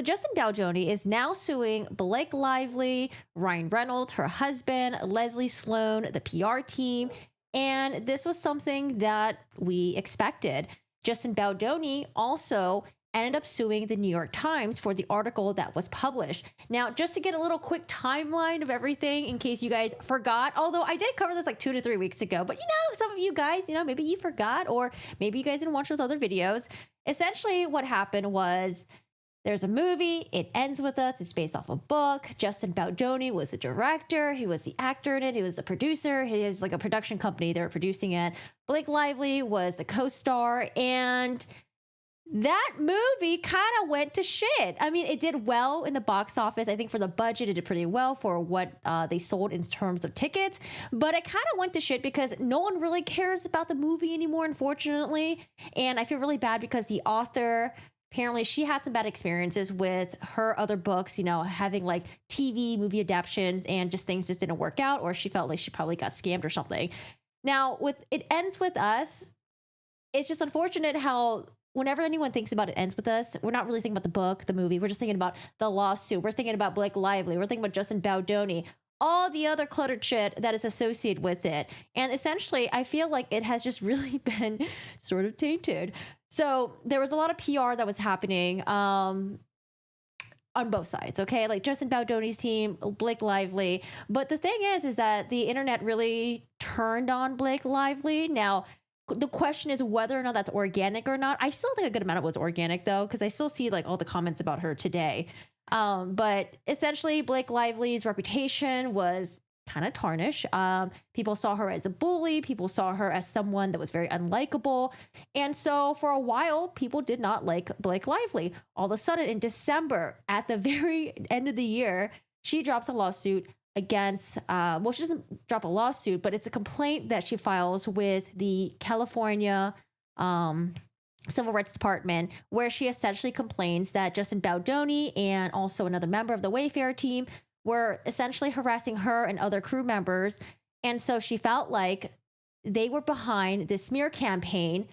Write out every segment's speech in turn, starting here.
Justin Baldoni is now suing Blake Lively, Ryan Reynolds, her husband, Leslie Sloan, the PR team. And this was something that we expected. Justin Baldoni also ended up suing the New York Times for the article that was published. Now, just to get a little quick timeline of everything in case you guys forgot, although I did cover this like 2 to 3 weeks ago, but some of you guys, maybe you forgot, or maybe you guys didn't watch those other videos. Essentially what happened was there's a movie, It Ends With Us, it's based off a book. Justin Baldoni was the director, he was the actor in it, he was the producer, he is like a production company, they were producing it. Blake Lively was the co-star, and that movie kind of went to shit. I mean, it did well in the box office. I think for the budget, it did pretty well for what they sold in terms of tickets. But it kind of went to shit because no one really cares about the movie anymore, unfortunately. And I feel really bad because the author, apparently she had some bad experiences with her other books, having like TV movie adaptations, and just things just didn't work out, or she felt like she probably got scammed or something. Now, with It Ends With Us, it's just unfortunate how whenever anyone thinks about It Ends With Us, we're not really thinking about the book, the movie. We're just thinking about the lawsuit. We're thinking about Blake Lively. We're thinking about Justin Baldoni, all the other cluttered shit that is associated with it. And essentially, I feel like it has just really been sort of tainted. So there was a lot of PR that was happening on both sides, okay? Like Justin Baldoni's team, Blake Lively. But the thing is that the internet really turned on Blake Lively. Now, the question is whether or not that's organic or not. I still think a good amount of it was organic, though, because I still see like all the comments about her today. But essentially, Blake Lively's reputation was kind of tarnished. People saw her as a bully. People saw her as someone that was very unlikable. And so for a while, people did not like Blake Lively. All of a sudden, in December, at the very end of the year, she drops a lawsuit against, she doesn't drop a lawsuit, but it's a complaint that she files with the California Civil Rights Department, where she essentially complains that Justin Baldoni and also another member of the Wayfair team were essentially harassing her and other crew members. And so she felt like they were behind this smear campaign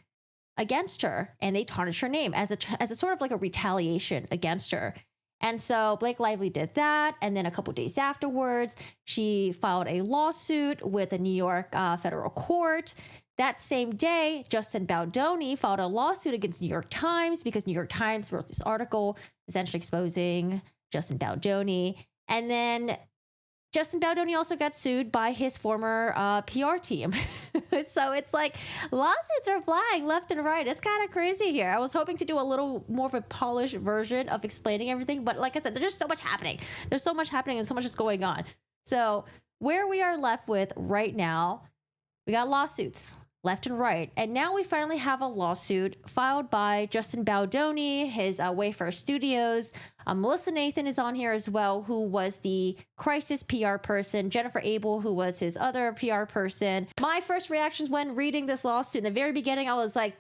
against her, and they tarnished her name as a sort of like a retaliation against her. And so Blake Lively did that. And then a couple days afterwards, she filed a lawsuit with a New York federal court. That same day, Justin Baldoni filed a lawsuit against New York Times because New York Times wrote this article essentially exposing Justin Baldoni. And then Justin Baldoni also got sued by his former PR team. So it's like lawsuits are flying left and right. It's kind of crazy here. I was hoping to do a little more of a polished version of explaining everything. But like I said, there's just so much happening. There's so much happening and so much is going on. So where we are left with right now, we got lawsuits left and right. And now we finally have a lawsuit filed by Justin Baldoni, his Wayfair Studios. Melissa Nathan is on here as well, who was the crisis PR person. Jennifer Abel, who was his other PR person. My first reactions when reading this lawsuit in the very beginning, I was like,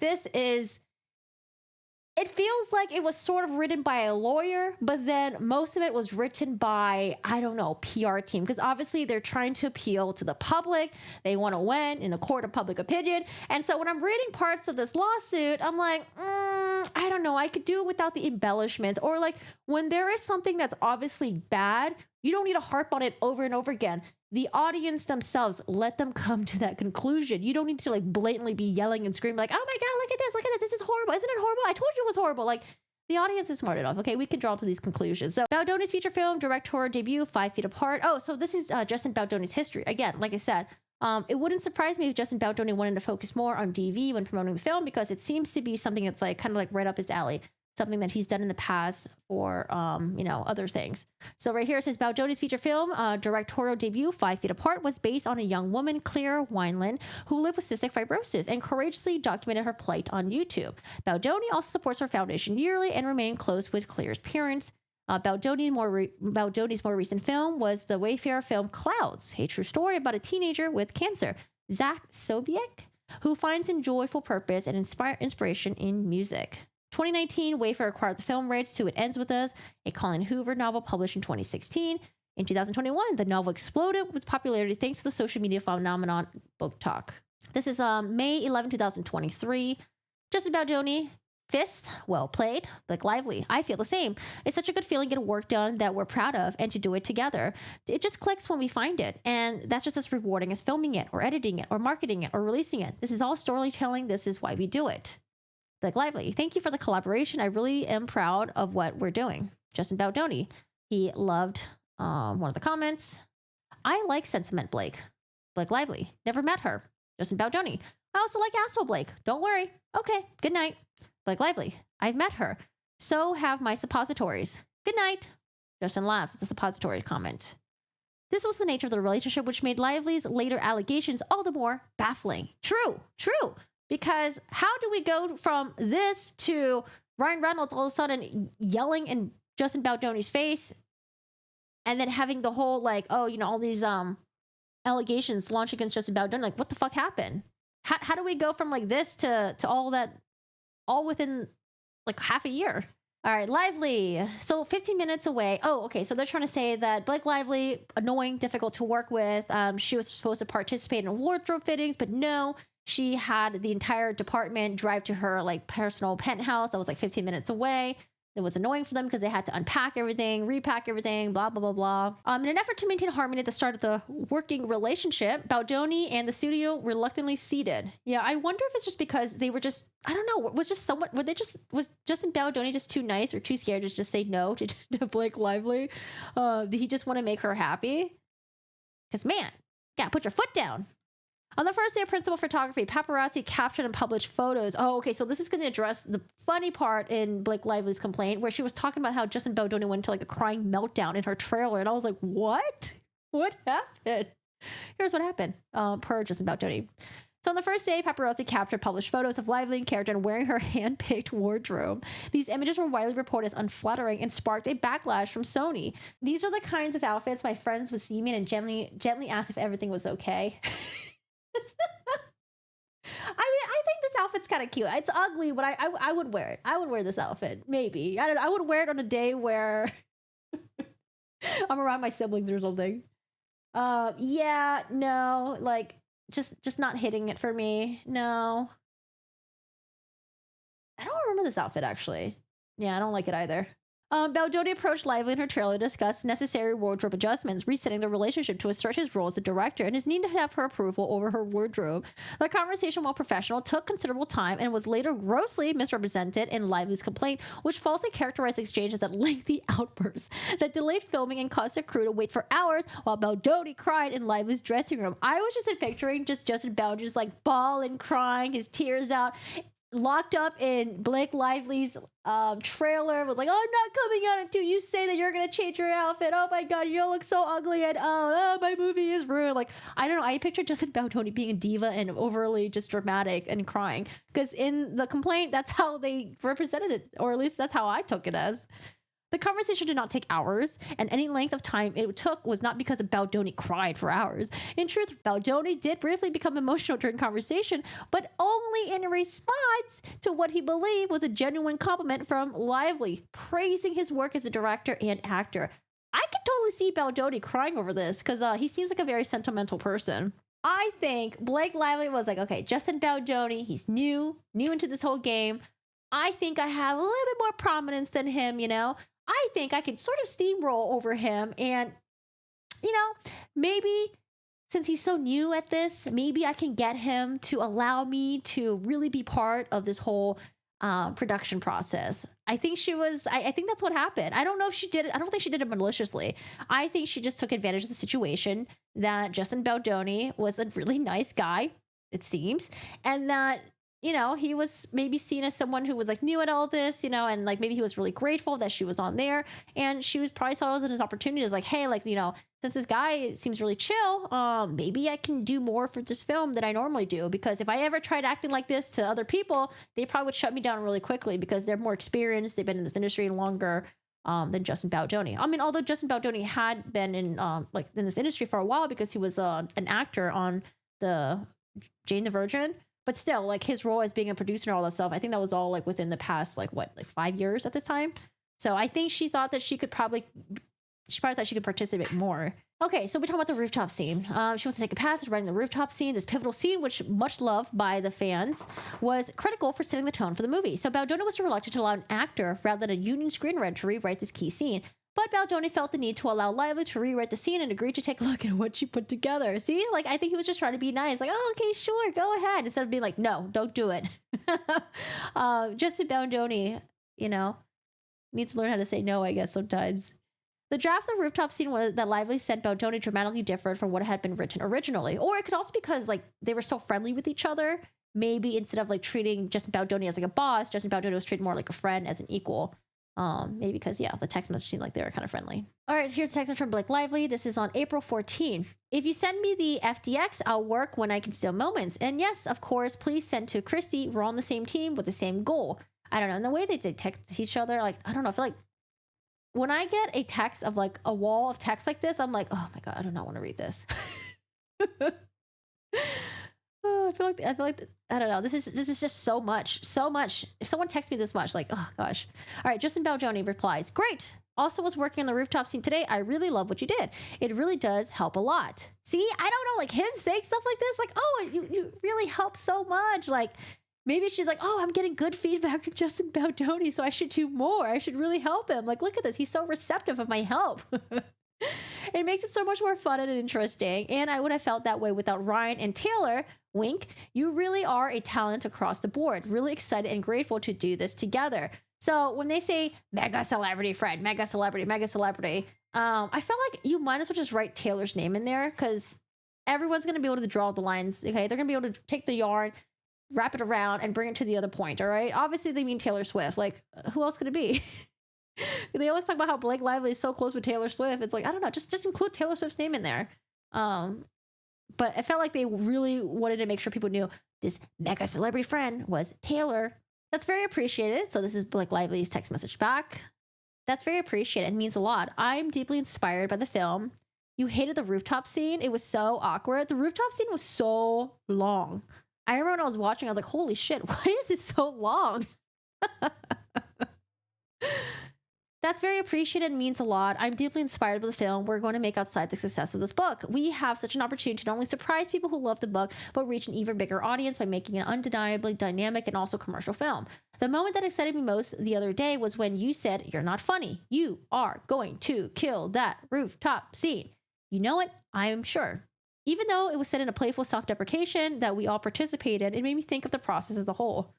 it feels like it was sort of written by a lawyer, but then most of it was written by, I don't know, PR team. Because obviously they're trying to appeal to the public. They want to win in the court of public opinion. And so when I'm reading parts of this lawsuit, I'm like, I don't know. I could do it without the embellishments. Or like when there is something that's obviously bad, you don't need to harp on it over and over again. The audience themselves, let them come to that conclusion. You don't need to like blatantly be yelling and screaming like, oh my God, look at this, this is horrible. Isn't it horrible? I told you it was horrible. Like the audience is smart enough. Okay, we can draw to these conclusions. So Baldoni's feature film, directorial debut, 5 Feet Apart. Oh, so this is Justin Baldoni's history. Again, like I said, it wouldn't surprise me if Justin Baldoni wanted to focus more on DV when promoting the film, because it seems to be something that's like kind of like right up his alley. Something that he's done in the past for, other things. So right here it says Baldoni's feature film, directorial debut, 5 Feet Apart, was based on a young woman, Claire Wineland, who lived with cystic fibrosis and courageously documented her plight on YouTube. Baldoni also supports her foundation yearly and remained close with Claire's parents. Baldoni's more recent film was the Wayfair film Clouds, a true story about a teenager with cancer, Zach Sobiek, who finds joyful purpose and inspiration in music. 2019, Wayfair acquired the film rights to It Ends With Us, a Colin Hoover novel published in 2016. In 2021, the novel exploded with popularity thanks to the social media phenomenon Book Talk. This is May 11, 2023. Justin Baldoni Fists, well played. Blake Lively, I feel the same. It's such a good feeling getting work done that we're proud of and to do it together. It just clicks when we find it. And that's just as rewarding as filming it or editing it or marketing it or releasing it. This is all storytelling. This is why we do it. Blake Lively, thank you for the collaboration. I really am proud of what we're doing. Justin Baldoni, he loved one of the comments. I like Sentiment Blake. Blake Lively, never met her. Justin Baldoni, I also like Asshole Blake. Don't worry. Okay, good night. Blake Lively, I've met her. So have my suppositories. Good night. Justin laughs at the suppository comment. This was the nature of the relationship, which made Lively's later allegations all the more baffling. True. Because how do we go from this to Ryan Reynolds all of a sudden yelling in Justin Baldoni's face and then having the whole like, oh, you know, all these allegations launched against Justin Baldoni? Like, what the fuck happened? How do we go from like this to all that, all within like half a year? All right, Lively. So 15 minutes away. Oh, okay. So they're trying to say that Blake Lively, annoying, difficult to work with. She was supposed to participate in wardrobe fittings, but no, she had the entire department drive to her like personal penthouse that was like 15 minutes away. It was annoying for them because they had to unpack everything, repack everything, blah, blah, blah, blah. In an effort to maintain harmony at the start of the working relationship, Baldoni and the studio reluctantly ceded. Yeah, I wonder if it's just because they were just, I don't know, was Justin Baldoni just too nice or too scared to just say no to Blake Lively? Did he just want to make her happy? Because, man, you gotta put your foot down. On the first day of principal photography, paparazzi captured and published photos. Oh, okay. So this is going to address the funny part in Blake Lively's complaint where she was talking about how Justin Baldoni went into like a crying meltdown in her trailer. And I was like, what? What happened? Here's what happened per Justin Baldoni. So on the first day, paparazzi captured published photos of Lively in character and wearing her hand-picked wardrobe. These images were widely reported as unflattering and sparked a backlash from Sony. These are the kinds of outfits my friends would see me and gently ask if everything was okay. I think this outfit's kind of cute. It's ugly, but I would wear it. I would wear this outfit. Maybe. I don't know. I would wear it on a day where I'm around my siblings or something. Yeah, no, like just not hitting it for me. No. I don't remember this outfit actually. Yeah, I don't like it either. Baldoni approached Lively in her trailer to discuss necessary wardrobe adjustments, resetting the relationship to assert his role as a director and his need to have her approval over her wardrobe. The conversation, while professional, took considerable time and was later grossly misrepresented in Lively's complaint, which falsely characterized exchanges as lengthy outbursts that delayed filming and caused the crew to wait for hours while Baldoni cried in Lively's dressing room. I was just picturing Justin Baldoni just like bawling, crying, his tears out, locked up in Blake Lively's trailer, was like, oh, I'm not coming out until you say that you're gonna change your outfit. Oh my god, you look so ugly, and oh, my movie is ruined. Like, I don't know, I pictured Justin Baldoni being a diva and overly just dramatic and crying, because in the complaint, that's how they represented it, or at least that's how I took it as. The conversation did not take hours, and any length of time it took was not because Baldoni cried for hours. In truth, Baldoni did briefly become emotional during conversation, but only in response to what he believed was a genuine compliment from Lively, praising his work as a director and actor. I could totally see Baldoni crying over this, because he seems like a very sentimental person. I think Blake Lively was like, okay, Justin Baldoni, he's new into this whole game. I think I have a little bit more prominence than him, you know? I think I could sort of steamroll over him and, you know, maybe since he's so new at this, maybe I can get him to allow me to really be part of this whole production process. I think I think that's what happened. I don't know if she did it. I don't think she did it maliciously. I think she just took advantage of the situation that Justin Baldoni was a really nice guy, it seems, and that, you know, he was maybe seen as someone who was like new at all this, you know, and like maybe he was really grateful that she was on there, and she was probably saw it as his opportunity as like, hey, like, you know, since this guy seems really chill, maybe I can do more for this film than I normally do, because if I ever tried acting like this to other people, they probably would shut me down really quickly because they're more experienced, they've been in this industry longer than Justin Baldoni. I mean, although Justin Baldoni had been in like in this industry for a while because he was an actor on the Jane the Virgin. But still, like his role as being a producer and all that stuff, I think that was all like within the past, like 5 years at this time. So I think she thought that she probably thought she could participate more Okay, so we talk about the rooftop scene. She wants to take a pass at writing the rooftop scene. This pivotal scene, which much loved by the fans, was critical for setting the tone for the movie. So Baldoni was reluctant to allow an actor rather than a union screenwriter to rewrite this key scene. But Baldoni felt the need to allow Lively to rewrite the scene and agreed to take a look at what she put together. See, like, I think he was just trying to be nice. Like, oh, okay, sure, go ahead. Instead of being like, no, don't do it. Justin Baldoni, needs to learn how to say no, I guess, sometimes. The draft of the rooftop scene that Lively sent Baldoni dramatically differed from what had been written originally. Or it could also be because, like, they were so friendly with each other. Maybe instead of, like, treating Justin Baldoni as, like, a boss, Justin Baldoni was treated more like a friend, as an equal. Maybe because, the text message seemed like they were kind of friendly. All right, here's the text message from Blake Lively. This is on April 14th. If you send me the FDX, I'll work when I can steal moments. And yes, of course, please send to Christy. We're on the same team with the same goal. I don't know. And the way they text each other, like, I don't know. I feel like when I get a text of, like, a wall of text like this, I'm like, oh my God, I do not want to read this. I feel like I don't know. This is just so much. If someone texts me this much, like, oh gosh. All right, Justin Baldoni replies, "Great. Also was working on the rooftop scene today. I really love what you did. It really does help a lot." See, I don't know, like him saying stuff like this, like, oh, you really help so much. Like, maybe she's like, oh, I'm getting good feedback from Justin Baldoni, so I should do more. I should really help him. Like, look at this. He's so receptive of my help. It makes it so much more fun and interesting. And I would have felt that way without Ryan and Taylor. Wink. You really are a talent across the board. Really excited and grateful to do this together. So when they say mega celebrity friend, mega celebrity, I felt like you might as well just write Taylor's name in there, because everyone's going to be able to draw the lines. Okay. They're going to be able to take the yarn, wrap it around, and bring it to the other point. All right. Obviously, they mean Taylor Swift. Like, who else could it be? They always talk about how Blake Lively is so close with Taylor Swift. It's like, I don't know, just include Taylor Swift's name in there. But I felt like they really wanted to make sure people knew this mega celebrity friend was Taylor. That's very appreciated. So this is Blake Lively's text message back. That's very appreciated and means a lot. I'm deeply inspired by the film. You hated the rooftop scene. It was so awkward. The rooftop scene was so long. I remember when I was watching, I was like, holy shit, why is this so long? That's very appreciated and means a lot. I'm deeply inspired by the film. We're going to make outside the success of this book. We have such an opportunity to not only surprise people who love the book, but reach an even bigger audience by making an undeniably dynamic and also commercial film. The moment that excited me most the other day was when you said, "You're not funny. You are going to kill that rooftop scene." You know it, I am sure. Even though it was said in a playful self-deprecation that we all participated, it made me think of the process as a whole.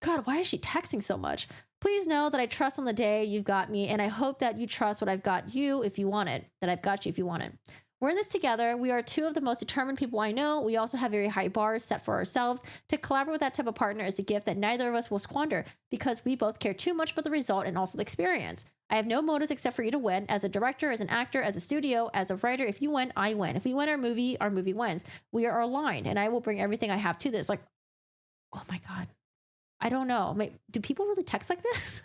God, why is she texting so much? Please know that I trust on the day you've got me, and I hope that you trust what I've got you if you want it, that I've got you if you want it. We're in this together. We are two of the most determined people I know. We also have very high bars set for ourselves. To collaborate with that type of partner is a gift that neither of us will squander, because we both care too much about the result and also the experience. I have no motives except for you to win. As a director, as an actor, as a studio, as a writer, if you win, I win. If we win our movie wins. We are aligned, and I will bring everything I have to this. Like, oh my God. I don't know. Do people really text like this?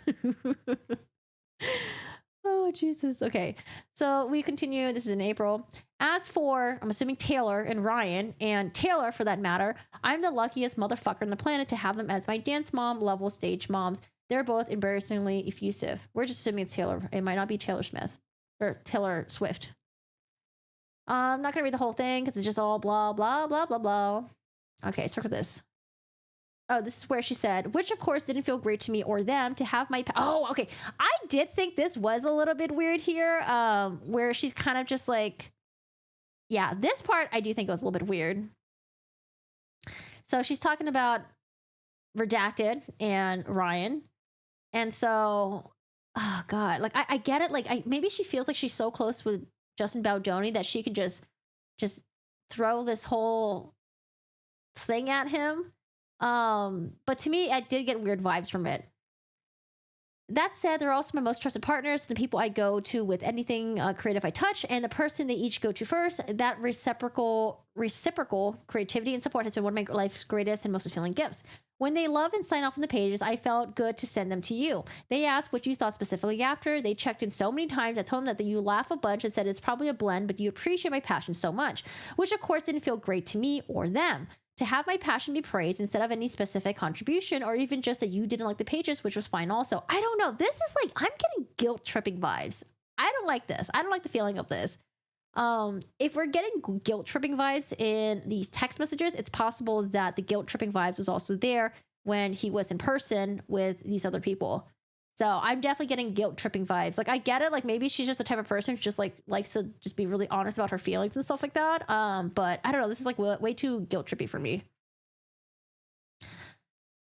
Oh, Jesus. Okay. So we continue. This is in April. As for, I'm assuming Taylor and Ryan, and Taylor for that matter, I'm the luckiest motherfucker on the planet to have them as my dance mom level stage moms. They're both embarrassingly effusive. We're just assuming it's Taylor. It might not be Taylor Smith or Taylor Swift. I'm not going to read the whole thing because it's just all blah, blah, blah, blah, blah. Okay, circle this. Oh, this is where she said, which of course didn't feel great to me or them to have my... Oh, okay. I did think this was a little bit weird here, where she's kind of just like... Yeah, this part I do think was a little bit weird. So she's talking about Redacted and Ryan. And so, oh God, like I get it. Like maybe she feels like she's so close with Justin Baldoni that she could just throw this whole thing at him. But to me, I did get weird vibes from it. That said, they're also my most trusted partners, the people I go to with anything creative I touch, and the person they each go to first. That reciprocal creativity and support has been one of my life's greatest and most fulfilling gifts. When they love and sign off on the pages, I felt good to send them to you. They asked what you thought specifically after. They checked in so many times. I told them that you laugh a bunch and said it's probably a blend, but you appreciate my passion so much, which of course didn't feel great to me or them. To have my passion be praised instead of any specific contribution, or even just that you didn't like the pages, which was fine also. I don't know. This is like, I'm getting guilt tripping vibes. I don't like this. I don't like the feeling of this. If we're getting guilt tripping vibes in these text messages, it's possible that the guilt tripping vibes was also there when he was in person with these other people. So I'm definitely getting guilt tripping vibes. Like, I get it. Like, maybe she's just the type of person who just like likes to just be really honest about her feelings and stuff like that. But I don't know. This is like way too guilt trippy for me.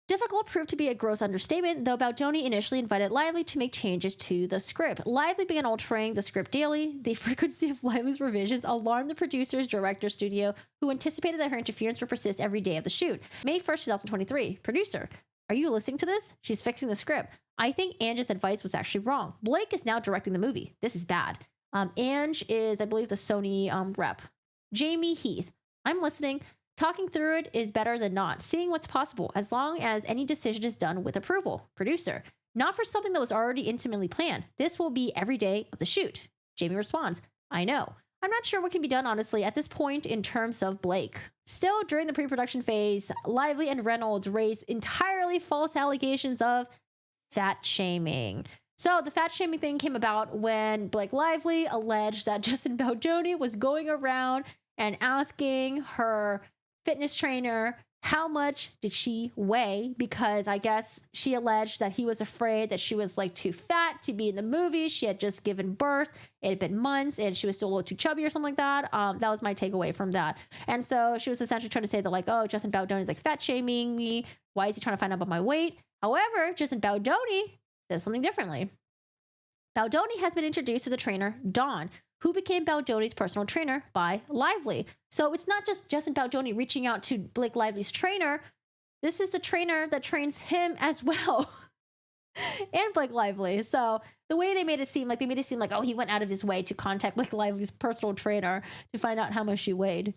Difficult proved to be a gross understatement, though Baldoni initially invited Lively to make changes to the script. Lively began altering the script daily. The frequency of Lively's revisions alarmed the producers, director, studio, who anticipated that her interference would persist every day of the shoot. May 1st, 2023. Producer, are you listening to this? She's fixing the script. I think Ange's advice was actually wrong. Blake is now directing the movie. This is bad. Ange is, I believe, the Sony rep. Jamie Heath, I'm listening. Talking through it is better than not. Seeing what's possible, as long as any decision is done with approval. Producer, not for something that was already intimately planned. This will be every day of the shoot. Jamie responds, I know. I'm not sure what can be done, honestly, at this point in terms of Blake. Still, during the pre-production phase, Lively and Reynolds raised entirely false allegations of fat shaming. So the fat shaming thing came about when Blake Lively alleged that Justin Baldoni was going around and asking her fitness trainer how much did she weigh, because I guess she alleged that he was afraid that she was like too fat to be in the movie. She had just given birth, it had been months, and she was still a little too chubby or something like that. That was my takeaway from that. And so she was essentially trying to say that, like, oh, Justin Baldoni is like fat shaming me. Why is he trying to find out about my weight? However, Justin Baldoni says something differently. Baldoni has been introduced to the trainer, Dawn, who became Baldoni's personal trainer by Lively. So it's not just Justin Baldoni reaching out to Blake Lively's trainer. This is the trainer that trains him as well. And Blake Lively. So the way they made it seem like, oh, he went out of his way to contact Blake Lively's personal trainer to find out how much she weighed.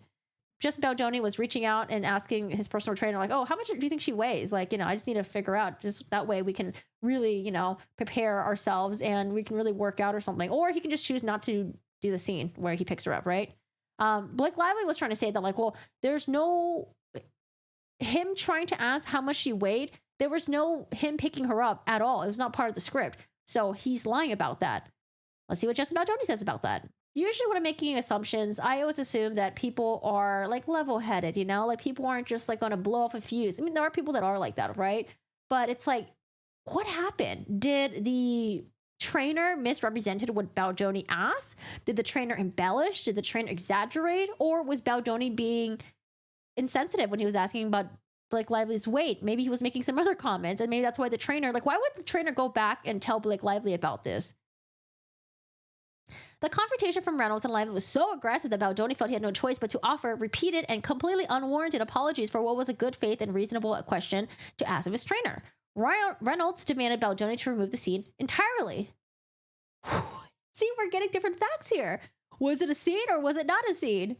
Justin Baldoni was reaching out and asking his personal trainer, like, oh, how much do you think she weighs? Like, I just need to figure out, just that way we can really, prepare ourselves and we can really work out or something. Or he can just choose not to do the scene where he picks her up, right? Blake Lively was trying to say that, like, well, there's no him trying to ask how much she weighed. There was no him picking her up at all. It was not part of the script. So he's lying about that. Let's see what Justin Baldoni says about that. Usually when I'm making assumptions, I always assume that people are like level-headed, like people aren't just like going to blow off a fuse. I mean, there are people that are like that, right? But it's like, what happened? Did the trainer misrepresented what Baldoni asked? Did the trainer embellish? Did the trainer exaggerate? Or was Baldoni being insensitive when he was asking about Blake Lively's weight? Maybe he was making some other comments, and maybe that's why the trainer, like, why would the trainer go back and tell Blake Lively about this? The confrontation from Reynolds and Lively was so aggressive that Baldoni felt he had no choice but to offer repeated and completely unwarranted apologies for what was a good faith and reasonable question to ask of his trainer. Reynolds demanded Baldoni to remove the scene entirely. See, we're getting different facts here. Was it a scene or was it not a scene?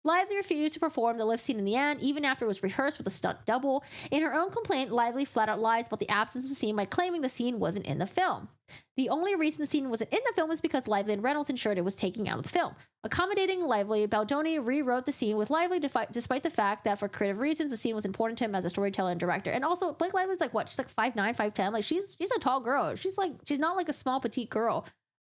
Lively refused to perform the lift scene in the end, even after it was rehearsed with a stunt double. In her own complaint, Lively flat out lies about the absence of the scene by claiming the scene wasn't in the film. The only reason the scene wasn't in the film was because Lively and Reynolds ensured it was taken out of the film. Accommodating Lively, Baldoni rewrote the scene with Lively despite the fact that for creative reasons, the scene was important to him as a storyteller and director. And also, Blake Lively's like, what? She's like 5'9", 5'10". Like, she's a tall girl. She's not like a small, petite girl.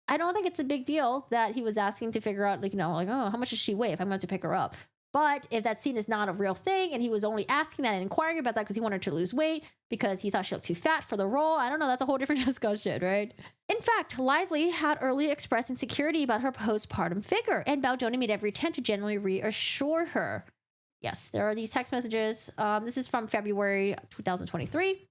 I don't think it's a big deal that he was asking to figure out, like, oh, how much does she weigh if I'm going to pick her up? But if that scene is not a real thing and he was only asking that and inquiring about that because he wanted her to lose weight because he thought she looked too fat for the role, I don't know, that's a whole different discussion, right? In fact, Lively had early expressed insecurity about her postpartum figure, and Baldoni made every attempt to genuinely reassure her. Yes, there are these text messages. This is from February 2023.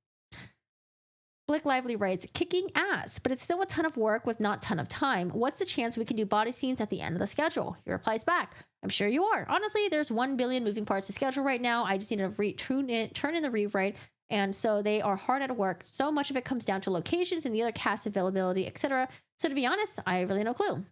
Blake Lively writes, kicking ass, but it's still a ton of work with not a ton of time. What's the chance we can do body scenes at the end of the schedule? He replies back, I'm sure you are. Honestly, there's 1 billion moving parts to schedule right now. I just need to turn in the rewrite. And so they are hard at work. So much of it comes down to locations and the other cast availability, etc. So to be honest, I have really no clue.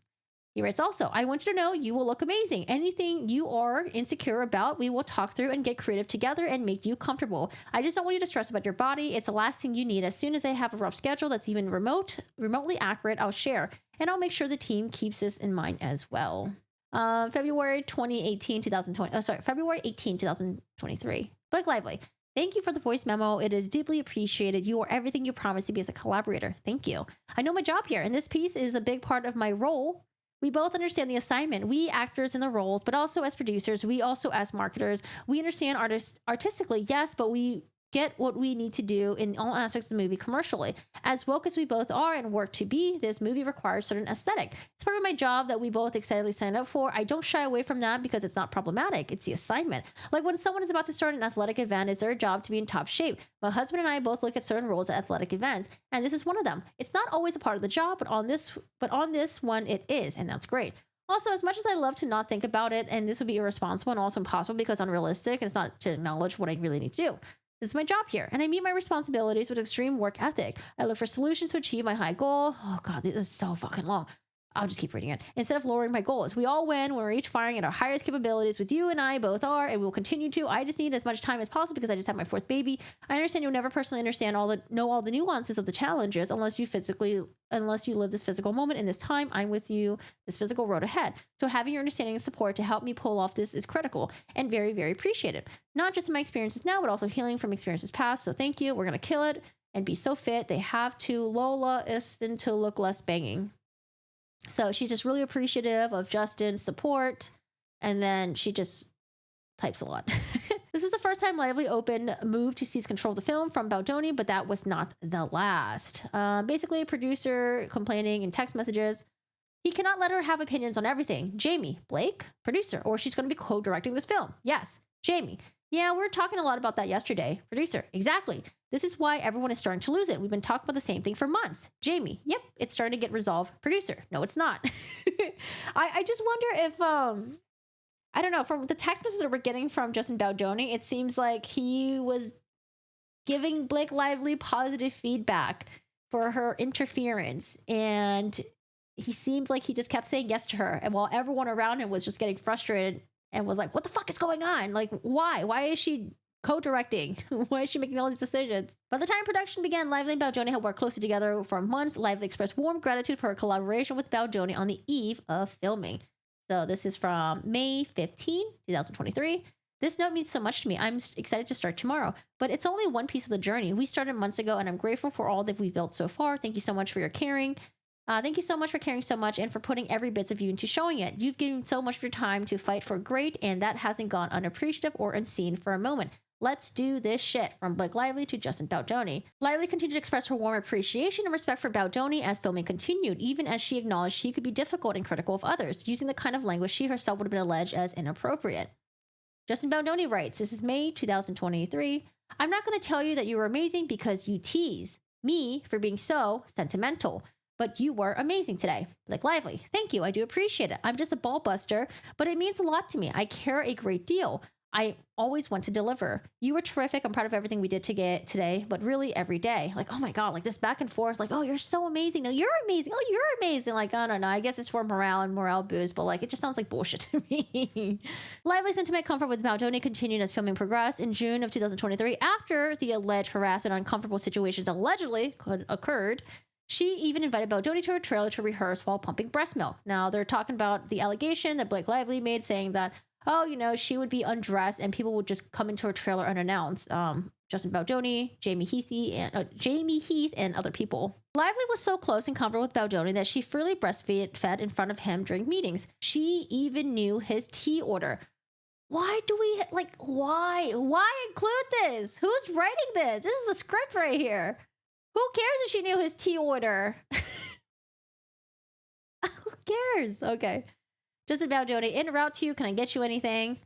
He writes also, I want you to know you will look amazing. Anything you are insecure about, we will talk through and get creative together and make you comfortable. I just don't want you to stress about your body. It's the last thing you need. As soon as I have a rough schedule that's even remotely accurate, I'll share. And I'll make sure the team keeps this in mind as well. February 18, 2023. Blake Lively. Thank you for the voice memo. It is deeply appreciated. You are everything you promised to be as a collaborator. Thank you. I know my job here, and this piece is a big part of my role. We both understand the assignment. We actors in the roles, but also as producers, we also as marketers, we understand artistically, yes, but we get what we need to do in all aspects of the movie commercially. As woke as we both are and work to be, this movie requires certain aesthetic. It's part of my job that we both excitedly signed up for. I don't shy away from that because it's not problematic. It's the assignment. Like when someone is about to start an athletic event, it's their job to be in top shape. My husband and I both look at certain roles at athletic events, and this is one of them. It's not always a part of the job, but on this one it is, and that's great. Also, as much as I love to not think about it, and this would be irresponsible and also impossible because unrealistic, and it's not to acknowledge what I really need to do. This is my job here, and I meet my responsibilities with extreme work ethic. I look for solutions to achieve my high goal. Oh God, this is so fucking long. I'll just keep reading it. Instead of lowering my goals, we all win when we're each firing at our highest capabilities. With you and I both are, and we'll continue to. I just need as much time as possible because I just had my fourth baby. I understand you'll never personally know all the nuances of the challenges unless you live this physical moment in this time. I'm with you this physical road ahead. So having your understanding and support to help me pull off this is critical and very, very appreciated. Not just in my experiences now, but also healing from experiences past. So thank you. We're gonna kill it and be so fit. They have to Lola Iston to look less banging. So she's just really appreciative of Justin's support. And then she just types a lot. This is the first time Lively moved to seize control of the film from Baldoni, but that was not the last. Basically, a producer complaining in text messages. He cannot let her have opinions on everything. Jamie, Blake, producer, or she's going to be co-directing this film. Yes, Jamie. Yeah, we were talking a lot about that yesterday. Producer, exactly. This is why everyone is starting to lose it. We've been talking about the same thing for months. Jamie, yep, it's starting to get resolved. Producer, no, it's not. I just wonder if, I don't know, from the text messages that we're getting from Justin Baldoni, it seems like he was giving Blake Lively positive feedback for her interference. And he seems like he just kept saying yes to her. And while everyone around him was just getting frustrated and was like, what the fuck is going on? Like, why? Why is she co-directing? Why is she making all these decisions? By the time production began, Lively and Baldoni had worked closely together for months. Lively expressed warm gratitude for her collaboration with Baldoni on the eve of filming. So this is from May 15, 2023. This note means so much to me. I'm excited to start tomorrow, but it's only one piece of the journey. We started months ago, and I'm grateful for all that we've built so far. Thank you so much for your caring. Thank you so much for caring so much and for putting every bit of you into showing it. You've given so much of your time to fight for great, and that hasn't gone unappreciative or unseen for a moment. Let's do this shit. From Blake Lively to Justin Baldoni. Lively continued to express her warm appreciation and respect for Baldoni as filming continued, even as she acknowledged she could be difficult and critical of others, using the kind of language she herself would have been alleged as inappropriate. Justin Baldoni writes, this is May 2023. I'm not going to tell you that you were amazing because you tease me for being so sentimental. But you were amazing today. Blake Lively, thank you. I do appreciate it. I'm just a ball buster, but it means a lot to me. I care a great deal. I always want to deliver. You were terrific. I'm proud of everything we did to get today, but really every day. Like, oh my God, like this back and forth, like, oh, you're so amazing. No, you're amazing. Oh, you're amazing. Like, I don't know. I guess it's for morale and morale boost, but like, it just sounds like bullshit to me. Lively's intimate comfort with Baldoni continued as filming progressed. In June of 2023, after the alleged harassment and uncomfortable situations allegedly occurred, she even invited Baldoni to her trailer to rehearse while pumping breast milk. Now, they're talking about the allegation that Blake Lively made, saying that, oh, you know, she would be undressed and people would just come into her trailer unannounced. Justin Baldoni, Jamie Heath, and other people. Lively was so close and comfortable with Baldoni that she freely breastfed in front of him during meetings. She even knew his tea order. Why do we, why include this? Who's writing this? This is a script right here. Who cares if she knew his tea order? Who cares? Okay. Justin Baldoni, en route to you. Can I get you anything?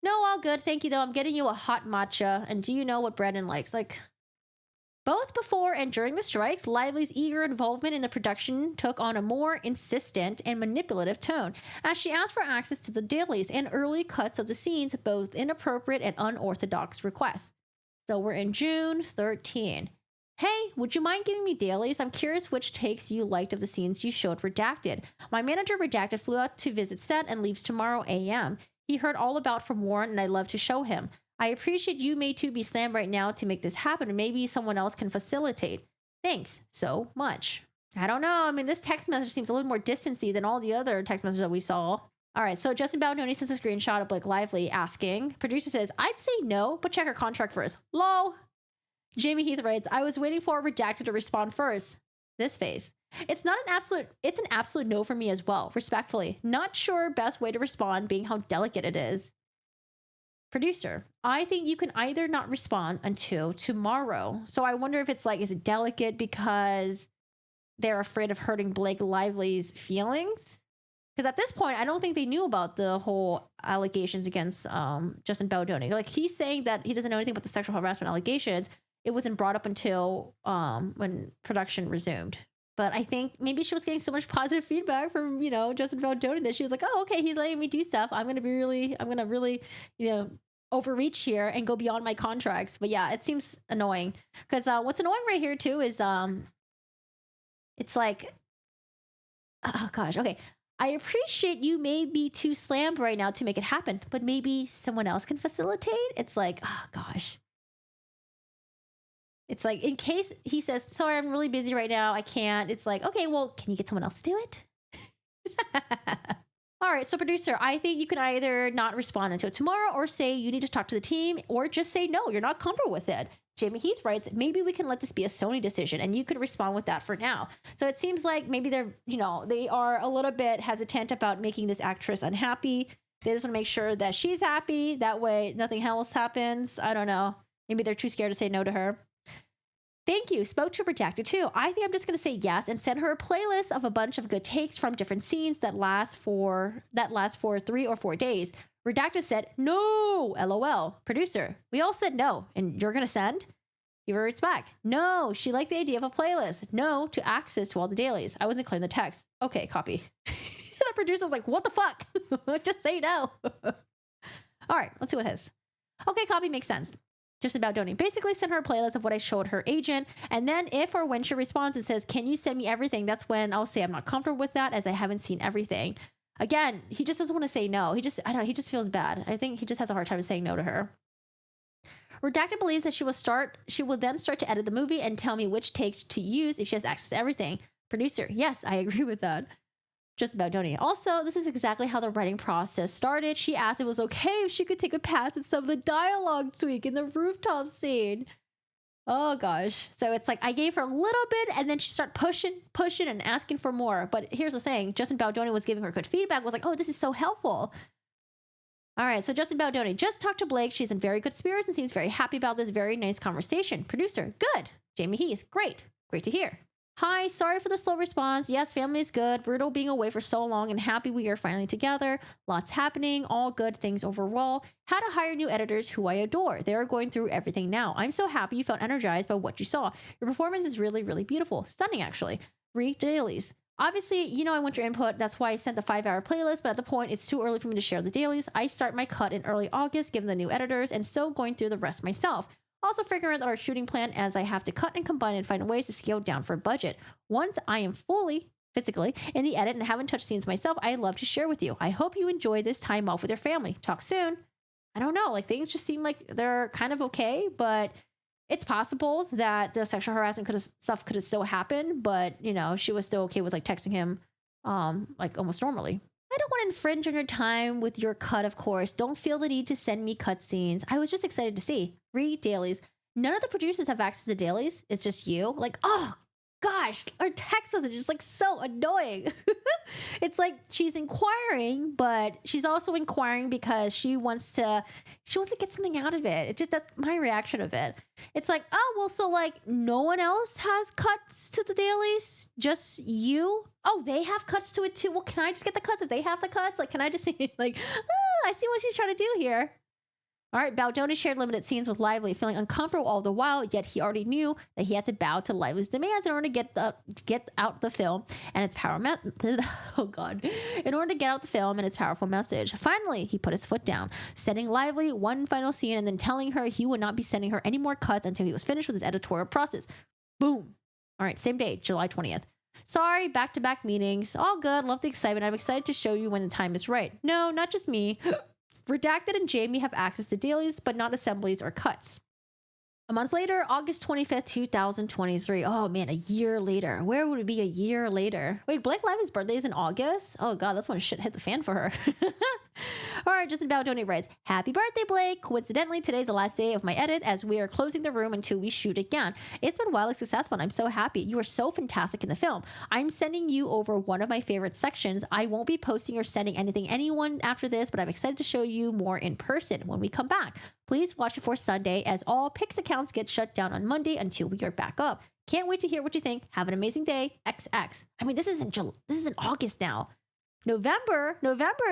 No, all good. Thank you, though. I'm getting you a hot matcha. And do you know what Brandon likes? Like, both before and during the strikes, Lively's eager involvement in the production took on a more insistent and manipulative tone, as she asked for access to the dailies and early cuts of the scenes, both inappropriate and unorthodox requests. So we're in June 13. Hey, would you mind giving me dailies? I'm curious which takes you liked of the scenes you showed redacted. My manager redacted flew out to visit set and leaves tomorrow a.m. He heard all about from Warren and I'd love to show him. I appreciate you may too be slammed right now to make this happen and maybe someone else can facilitate. Thanks so much. I don't know. I mean, this text message seems a little more distancy than all the other text messages that we saw. All right, so Justin Baldoni sends a screenshot of Blake Lively asking. Producer says, I'd say no, but check her contract first. Lol. Jamie Heath writes, I was waiting for a redacted to respond first. This face. It's not an absolute, it's an absolute no for me as well, respectfully. Not sure best way to respond being how delicate it is. Producer, I think you can either not respond until tomorrow. So I wonder if it's like, is it delicate because they're afraid of hurting Blake Lively's feelings? Because at this point, I don't think they knew about the whole allegations against Justin Baldoni. Like, he's saying that he doesn't know anything about the sexual harassment allegations. It wasn't brought up until when production resumed. But I think maybe she was getting so much positive feedback from, you know, Justin Baldoni that she was like, oh, okay, he's letting me do stuff. I'm going to really, you know, overreach here and go beyond my contracts. But yeah, it seems annoying. Because what's annoying right here too is it's like, oh gosh, okay. I appreciate you may be too slammed right now to make it happen, but maybe someone else can facilitate. It's like, oh gosh. It's like, in case he says, sorry, I'm really busy right now, I can't. It's like, okay, well, can you get someone else to do it? All right, so producer, I think you can either not respond until tomorrow or say you need to talk to the team or just say no, you're not comfortable with it. Jamie Heath writes, maybe we can let this be a Sony decision and you can respond with that for now. So it seems like maybe they're, you know, they are a little bit hesitant about making this actress unhappy. They just want to make sure that she's happy. That way nothing else happens. I don't know. Maybe they're too scared to say no to her. Thank you. Spoke to Redacted too. I think I'm just going to say yes and send her a playlist of a bunch of good takes from different scenes that last for 3 or 4 days. Redacted said, no, LOL. Producer, we all said no, and you're going to send? He writes back, no, she liked the idea of a playlist. No to access to all the dailies. I wasn't clearing the text. Okay, copy. The producer's like, what the fuck? Just say no. All right, let's see what his. Okay, copy makes sense. Just about Baldoni. Basically sent her a playlist of what I showed her agent. And then if or when she responds and says, can you send me everything? That's when I'll say I'm not comfortable with that as I haven't seen everything. Again, he just doesn't want to say no. He just feels bad. I think he just has a hard time saying no to her. Redacted believes that she will then start to edit the movie and tell me which takes to use if she has access to everything. Producer, yes, I agree with that. Just about Baldoni. Also, this is exactly how the writing process started. She asked if it was okay if she could take a pass at some of the dialogue tweak in the rooftop scene. Oh gosh. So it's like I gave her a little bit and then she started pushing and asking for more. But here's the thing. Justin Baldoni was giving her good feedback, was like, oh, this is so helpful. All right. So Justin Baldoni just talked to Blake. She's in very good spirits and seems very happy about this very nice conversation. Producer, good. Jamie Heath, great. Great to hear. Hi, sorry for the slow response. Yes, family is good. Brutal being away for so long and happy we are finally together. Lots happening. All good things overall. Had to hire new editors who I adore. They are going through everything now. I'm so happy you felt energized by what you saw. Your performance is really, really beautiful. Stunning, actually. Read dailies. Obviously, you know I want your input. That's why I sent the 5-hour playlist, but at the point, it's too early for me to share the dailies. I start my cut in early August, given the new editors, and still going through the rest myself. Also figuring out our shooting plan as I have to cut and combine and find ways to scale down for budget. Once I am fully, physically, in the edit and haven't touched scenes myself, I'd love to share with you. I hope you enjoy this time off with your family. Talk soon. I don't know, like things just seem like they're kind of okay, but it's possible that the sexual harassment stuff could have still happened, but you know, she was still okay with like texting him like almost normally. I don't want to infringe on your time with your cut, of course. Don't feel the need to send me cutscenes. I was just excited to see. Read dailies. None of the producers have access to dailies. It's just you. Like, oh gosh, our text message is like so annoying. It's like she's inquiring, but she's also inquiring because she wants to get something out of it. That's my reaction of it. It's like, oh, well, so like no one else has cuts to the dailies? Just you? Oh, they have cuts to it too. Well, can I just get the cuts if they have the cuts? Like, can I just see like, I see what she's trying to do here. All right, Baldoni shared limited scenes with Lively, feeling uncomfortable all the while, yet he already knew that he had to bow to Lively's demands in order to get out the film and its in order to get out the film and its powerful message. Finally, he put his foot down, sending Lively one final scene and then telling her he would not be sending her any more cuts until he was finished with his editorial process. Boom. All right, same day, July 20th. Sorry, back-to-back meetings. All good. Love the excitement. I'm excited to show you when the time is right. No, not just me. Redacted and Jamie have access to dailies, but not assemblies or cuts. A month later, August 25th, 2023. Oh man, a year later. Where would it be a year later? Wait, Blake Lively's birthday is in August? Oh god, that's when shit hit the fan for her. All right, Justin Baldoni writes, happy birthday, Blake. Coincidentally, today's the last day of my edit as we are closing the room until we shoot again. It's been wildly successful and I'm so happy. You are so fantastic in the film. I'm sending you over one of my favorite sections. I won't be posting or sending anyone after this, but I'm excited to show you more in person when we come back. Please watch before Sunday as all Pix accounts get shut down on Monday until we are back up. Can't wait to hear what you think. Have an amazing day. XX. I mean, this is in August now. November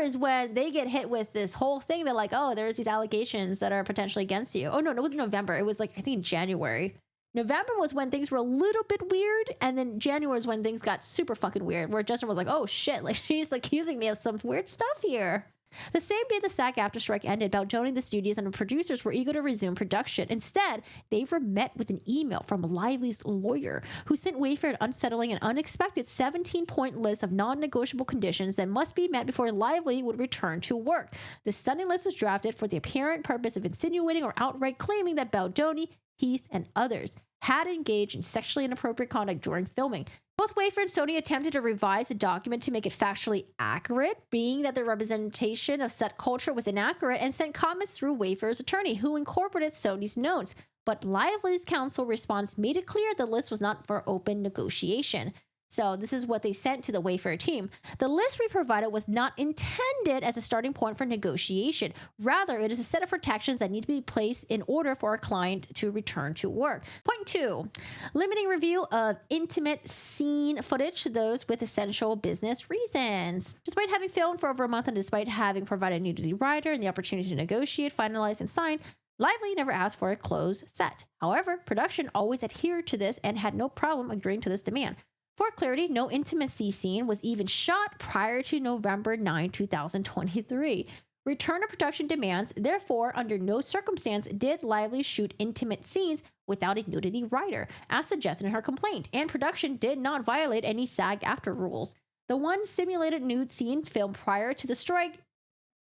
is when they get hit with this whole thing. They're like, oh, there's these allegations that are potentially against you. Oh, no, it wasn't November. It was like, I think in January. November was when things were a little bit weird. And then January is when things got super fucking weird, where Justin was like, oh shit, like she's accusing me of some weird stuff here. The same day the SAG-AFTRA strike ended, Baldoni, the studios, and the producers were eager to resume production. Instead, they were met with an email from Lively's lawyer, who sent Wayfair an unsettling and unexpected 17-point list of non-negotiable conditions that must be met before Lively would return to work. The stunning list was drafted for the apparent purpose of insinuating or outright claiming that Baldoni, Heath, and others had engaged in sexually inappropriate conduct during filming. Both Wayfair and Sony attempted to revise the document to make it factually accurate, being that the representation of set culture was inaccurate, and sent comments through Wayfair's attorney, who incorporated Sony's notes. But Lively's counsel response made it clear the list was not for open negotiation. So this is what they sent to the Wayfair team. The list we provided was not intended as a starting point for negotiation. Rather, it is a set of protections that need to be placed in order for our client to return to work. Point 2, limiting review of intimate scene footage to those with essential business reasons. Despite having filmed for over a month and despite having provided a nudity rider and the opportunity to negotiate, finalize, and sign, Lively never asked for a closed set. However, production always adhered to this and had no problem agreeing to this demand. For clarity, no intimacy scene was even shot prior to November 9, 2023. Return to production demands, therefore, under no circumstance did Lively shoot intimate scenes without a nudity rider, as suggested in her complaint, and production did not violate any SAG-AFTRA rules. The one simulated nude scene filmed prior to the strike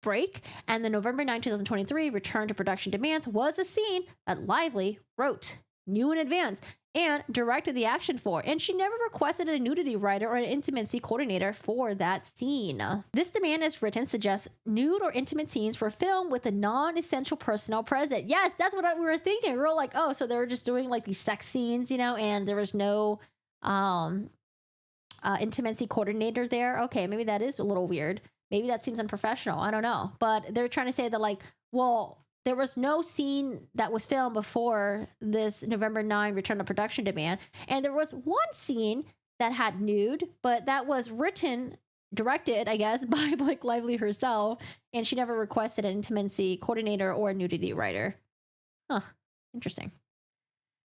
break and the November 9, 2023 return to production demands was a scene that Lively wrote, knew in advance, and directed the action for, and she never requested a nudity writer or an intimacy coordinator for that scene. This demand, as written, suggests nude or intimate scenes were filmed with the non-essential personnel present. Yes, that's what we were thinking. We were like, oh, so they were just doing like these sex scenes, and there was no intimacy coordinator there. Okay, maybe that is a little weird. Maybe that seems unprofessional. I don't know. But they're trying to say that, like, well, there was no scene that was filmed before this November 9 return to production demand. And there was one scene that had nude, but that was directed, I guess, by Blake Lively herself. And she never requested an intimacy coordinator or a nudity writer. Huh. Interesting.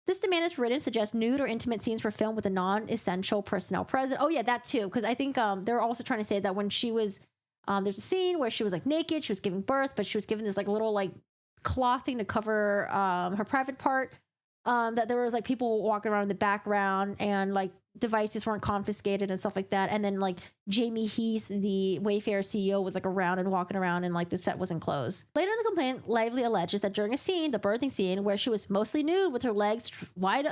This demand is written suggests nude or intimate scenes were filmed with a non-essential personnel present. Oh, yeah, that too. Because I think they're also trying to say that when she was, there's a scene where she was like naked, she was giving birth, but she was given this like little like cloth thing to cover her private part, that there was like people walking around in the background and like devices weren't confiscated and stuff like that. And then like Jamie Heath, the Wayfair CEO, was like around and walking around and like the set wasn't closed. Later in the complaint, Lively alleges that during a scene, the birthing scene, where she was mostly nude with her legs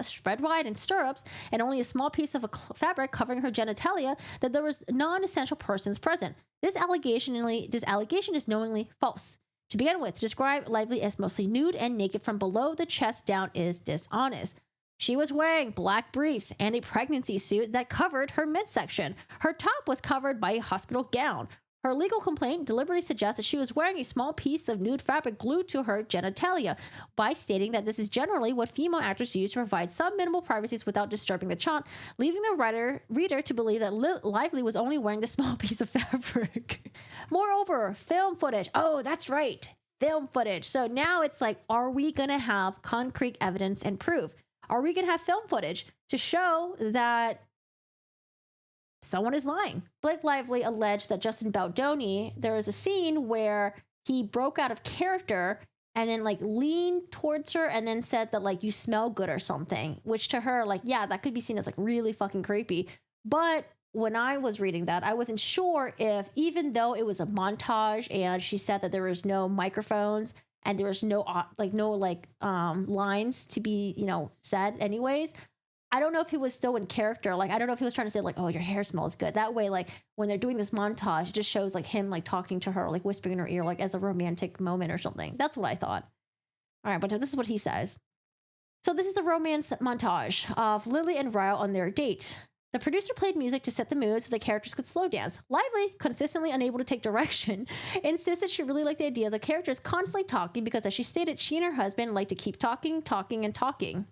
spread wide in stirrups and only a small piece of fabric covering her genitalia, that there was non-essential persons present. This allegation is knowingly false. To begin with, to describe Lively as mostly nude and naked from below the chest down is dishonest. She was wearing black briefs and a pregnancy suit that covered her midsection. Her top was covered by a hospital gown. Her legal complaint deliberately suggests that she was wearing a small piece of nude fabric glued to her genitalia, by stating that this is generally what female actors use to provide some minimal privacies without disturbing the chant, leaving the reader to believe that Lively was only wearing the small piece of fabric. Moreover, film footage. Oh, that's right. Film footage. So now it's like, are we going to have concrete evidence and proof? Are we going to have film footage to show that someone is lying? Blake Lively alleged that Justin Baldoni, there was a scene where he broke out of character and then like leaned towards her and then said that like, you smell good or something, which to her, like, yeah, that could be seen as like really fucking creepy. But when I was reading that, I wasn't sure if, even though it was a montage and she said that there was no microphones and there was no lines to be, said anyways. I don't know if he was still in character. Like, I don't know if he was trying to say like, oh, your hair smells good. That way, like when they're doing this montage, it just shows like him like talking to her, like whispering in her ear, like as a romantic moment or something. That's what I thought. All right, but this is what he says. So this is the romance montage of Lily and Ryle on their date. The producer played music to set the mood so the characters could slow dance. Lively, consistently unable to take direction, insisted she really liked the idea of the characters constantly talking because, as she stated, she and her husband like to keep talking, talking, and talking.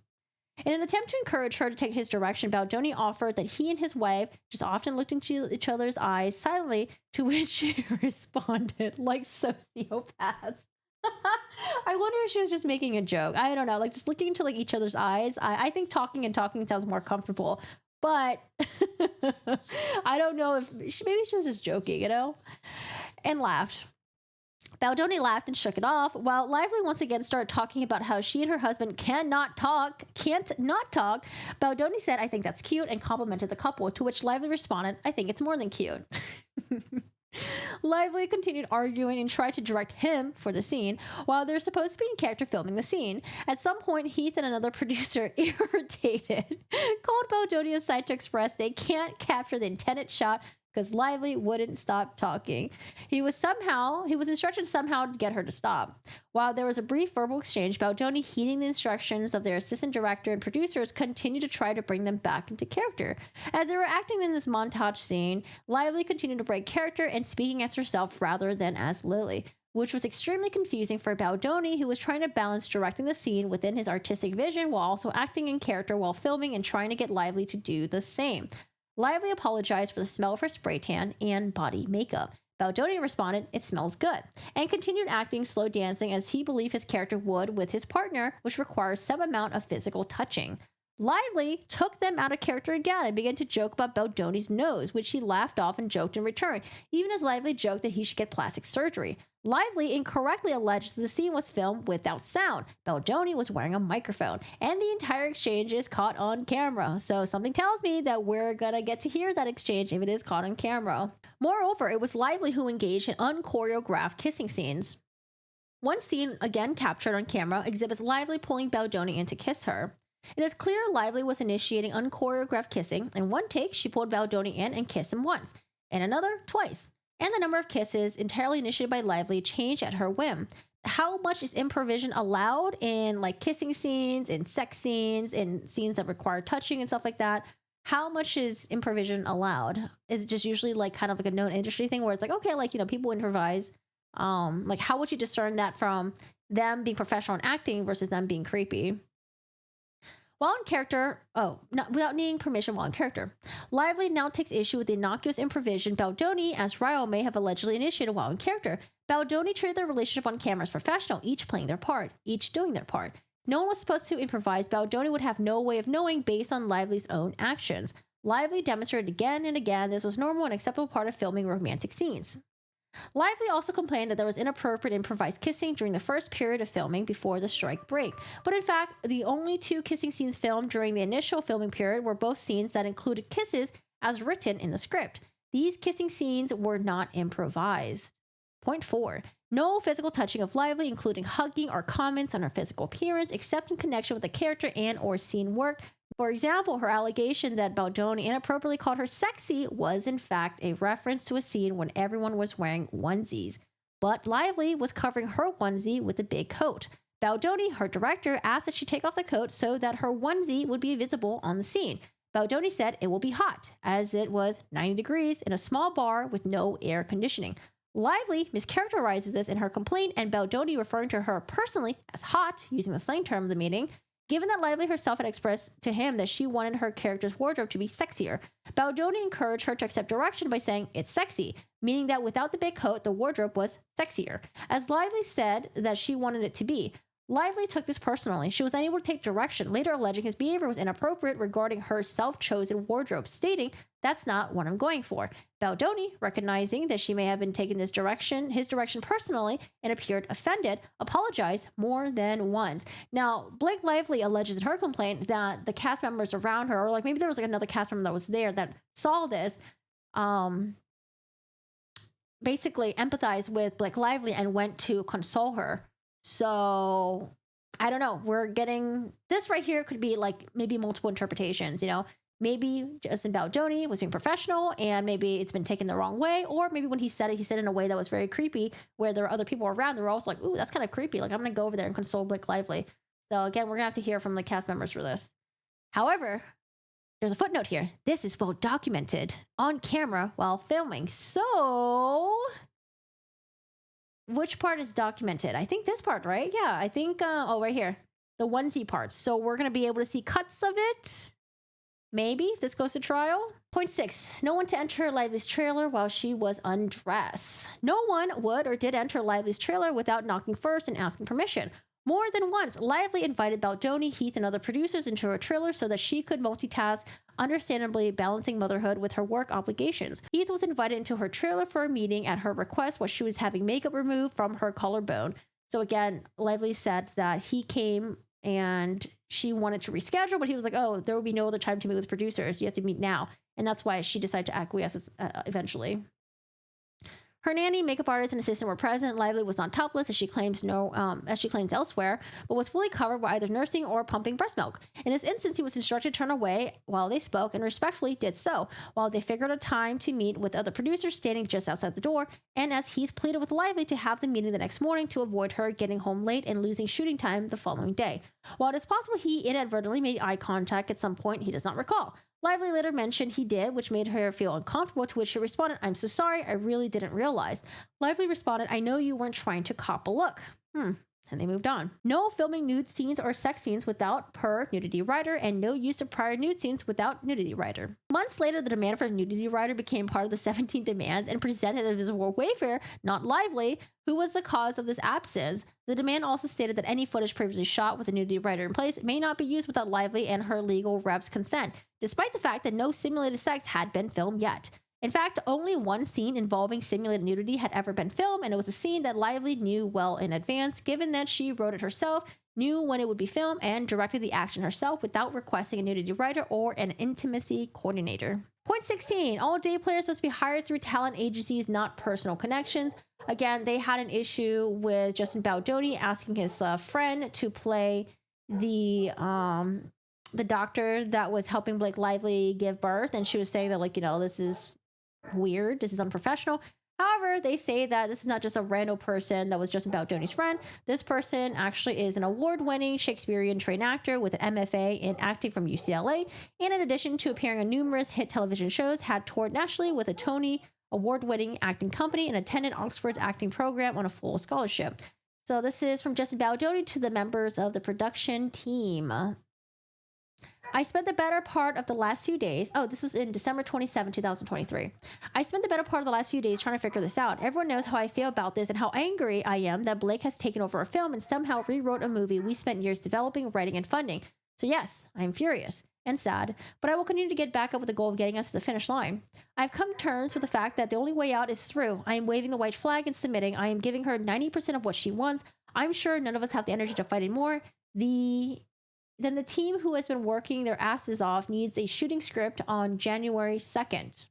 In an attempt to encourage her to take his direction, Baldoni offered that he and his wife just often looked into each other's eyes silently, to which she responded like sociopaths. I wonder if she was just making a joke. I don't know, like just looking into like each other's eyes. I think talking and talking sounds more comfortable, but I don't know if maybe she was just joking, and laughed. Baldoni laughed and shook it off, while Lively once again started talking about how she and her husband can't not talk. Baldoni said, I think that's cute, and complimented the couple, to which Lively responded, I think it's more than cute. Lively continued arguing and tried to direct him for the scene, while they're supposed to be in character filming the scene. At some point, Heath and another producer, irritated, called Baldoni aside to express they can't capture the intended shot because Lively wouldn't stop talking. He was instructed somehow to get her to stop. While there was a brief verbal exchange, Baldoni, heeding the instructions of their assistant director and producers, continued to try to bring them back into character. As they were acting in this montage scene, Lively continued to break character and speaking as herself rather than as Lily, which was extremely confusing for Baldoni, who was trying to balance directing the scene within his artistic vision while also acting in character while filming and trying to get Lively to do the same. Lively apologized for the smell of her spray tan and body makeup. Baldoni responded, it smells good, and continued acting slow dancing as he believed his character would with his partner, which requires some amount of physical touching. Lively took them out of character again and began to joke about Baldoni's nose, which he laughed off and joked in return, even as Lively joked that he should get plastic surgery. Lively incorrectly alleged that the scene was filmed without sound. Baldoni was wearing a microphone, and the entire exchange is caught on camera. So something tells me that we're gonna get to hear that exchange if it is caught on camera. Moreover, it was Lively who engaged in unchoreographed kissing scenes. One scene, again captured on camera, exhibits Lively pulling Baldoni in to kiss her. It is clear Lively was initiating unchoreographed kissing. In one take, she pulled Baldoni in and kissed him once, and another twice. And the number of kisses, entirely initiated by Lively, changed at her whim. How much is improvisation allowed in like kissing scenes, in sex scenes, in scenes that require touching and stuff like that? How much is improvisation allowed? Is it just usually like kind of like a known industry thing where it's like, okay, like, people improvise. Like how would you discern that from them being professional in acting versus them being creepy? While in character, without needing permission while in character, Lively now takes issue with the innocuous improvisation Baldoni, as Ryle, may have allegedly initiated while in character. Baldoni treated their relationship on camera as professional, each playing their part, each doing their part. No one was supposed to improvise. Baldoni would have no way of knowing based on Lively's own actions. Lively demonstrated again and again this was normal and acceptable part of filming romantic scenes. Lively also complained that there was inappropriate improvised kissing during the first period of filming before the strike break. But in fact, the only two kissing scenes filmed during the initial filming period were both scenes that included kisses as written in the script. These kissing scenes were not improvised. Point 4. No physical touching of Lively, including hugging or comments on her physical appearance, except in connection with the character and or scene work. For example, her allegation that Baldoni inappropriately called her sexy was in fact a reference to a scene when everyone was wearing onesies. But Lively was covering her onesie with a big coat. Baldoni, her director, asked that she take off the coat so that her onesie would be visible on the scene. Baldoni said it will be hot, as it was 90 degrees in a small bar with no air conditioning. Lively mischaracterizes this in her complaint, and Baldoni, referring to her personally as hot, using the slang term of the meeting, given that Lively herself had expressed to him that she wanted her character's wardrobe to be sexier. Baldoni encouraged her to accept direction by saying, it's sexy, meaning that without the big coat, the wardrobe was sexier, as Lively said that she wanted it to be. Lively took this personally. She was unable to take direction, later alleging his behavior was inappropriate regarding her self-chosen wardrobe, stating, that's not what I'm going for. Baldoni, recognizing that she may have been taking his direction personally and appeared offended, apologized more than once. Now, Blake Lively alleges in her complaint that the cast members around her, or like maybe there was like another cast member that was there that saw this, basically empathized with Blake Lively and went to console her. So I don't know. We're getting this right here could be like maybe multiple interpretations, Maybe Justin Baldoni was being professional and maybe it's been taken the wrong way. Or maybe when he said it in a way that was very creepy where there were other people around. They were also like, ooh, that's kind of creepy. Like, I'm going to go over there and console Blake Lively. So again, we're going to have to hear from the cast members for this. However, there's a footnote here. This is well documented on camera while filming. So which part is documented? I think this part, right? Yeah, I think, right here. The onesie parts. So we're going to be able to see cuts of it. Maybe if this goes to trial. Point 6. No one to enter Lively's trailer while she was undressed. No one would or did enter Lively's trailer without knocking first and asking permission. More than once, Lively invited Baldoni, Heath, and other producers into her trailer so that she could multitask, understandably balancing motherhood with her work obligations. Heath was invited into her trailer for a meeting at her request while she was having makeup removed from her collarbone. So again, Lively said that he came and she wanted to reschedule, but he was like, oh, there will be no other time to meet with producers. You have to meet now. And that's why she decided to acquiesce eventually. Her nanny, makeup artist, and assistant were present. Lively was not topless, as she claims elsewhere, but was fully covered by either nursing or pumping breast milk. In this instance, he was instructed to turn away while they spoke, and respectfully did so, while they figured a time to meet with other producers standing just outside the door, and as Heath pleaded with Lively to have the meeting the next morning to avoid her getting home late and losing shooting time the following day. While it is possible he inadvertently made eye contact at some point, he does not recall. Lively later mentioned he did, which made her feel uncomfortable, to which she responded, I'm so sorry, I really didn't realize. Lively responded, I know you weren't trying to cop a look. And they moved on. No filming nude scenes or sex scenes without per nudity writer, and no use of prior nude scenes without nudity writer. Months later, the demand for a nudity writer became part of the 17 demands and presented as a wayfarer, not Lively, who was the cause of this absence. The demand also stated that any footage previously shot with a nudity writer in place may not be used without Lively and her legal rep's consent, despite the fact that no simulated sex had been filmed yet. In fact, only one scene involving simulated nudity had ever been filmed, and it was a scene that Lively knew well in advance, given that she wrote it herself, knew when it would be filmed, and directed the action herself without requesting a nudity writer or an intimacy coordinator. Point 16. All day players supposed to be hired through talent agencies, not personal connections. Again, they had an issue with Justin Baldoni asking his friend to play the doctor that was helping Blake Lively give birth, and she was saying that, this is weird, this is unprofessional. However, they say that this is not just a random person that was Justin Baldoni's friend. This person actually is an award-winning Shakespearean trained actor with an MFA in acting from UCLA, and in addition to appearing on numerous hit television shows, had toured nationally with a Tony award-winning acting company and attended Oxford's acting program on a full scholarship. So this is from Justin Baldoni to the members of the production team. I spent the better part of the last few days. Oh, this was in December 27, 2023. I spent the better part of the last few days trying to figure this out. Everyone knows how I feel about this and how angry I am that Blake has taken over a film and somehow rewrote a movie we spent years developing, writing, and funding. So yes, I'm furious and sad, but I will continue to get back up with the goal of getting us to the finish line. I've come to terms with the fact that the only way out is through. I am waving the white flag and submitting. I am giving her 90% of what she wants. I'm sure none of us have the energy to fight anymore. Then the team who has been working their asses off needs a shooting script on January 2nd.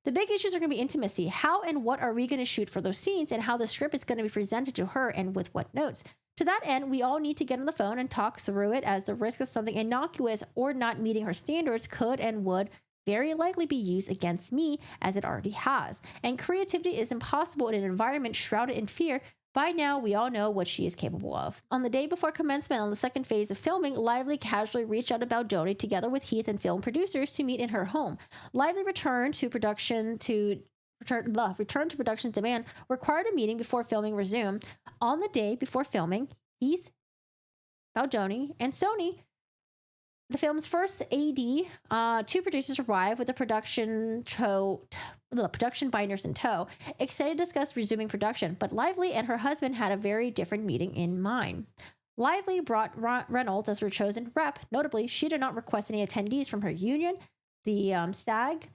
The big issues are going to be intimacy. How and what are we going to shoot for those scenes, and how the script is going to be presented to her and with what notes. To that end, we all need to get on the phone and talk through it, as the risk of something innocuous or not meeting her standards could and would very likely be used against me, as it already has. And creativity is impossible in an environment shrouded in fear. By now, we all know what she is capable of. On the day before commencement on the second phase of filming, Lively casually reached out to Baldoni together with Heath and film producers to meet in her home. Lively return to production's demand required a meeting before filming resumed. On the day before filming, Heath, Baldoni, and Sony, the film's first AD, two producers arrived with the production binders in tow, excited to discuss resuming production, but Lively and her husband had a very different meeting in mind. Lively brought Reynolds as her chosen rep. Notably, she did not request any attendees from her union, the SAG,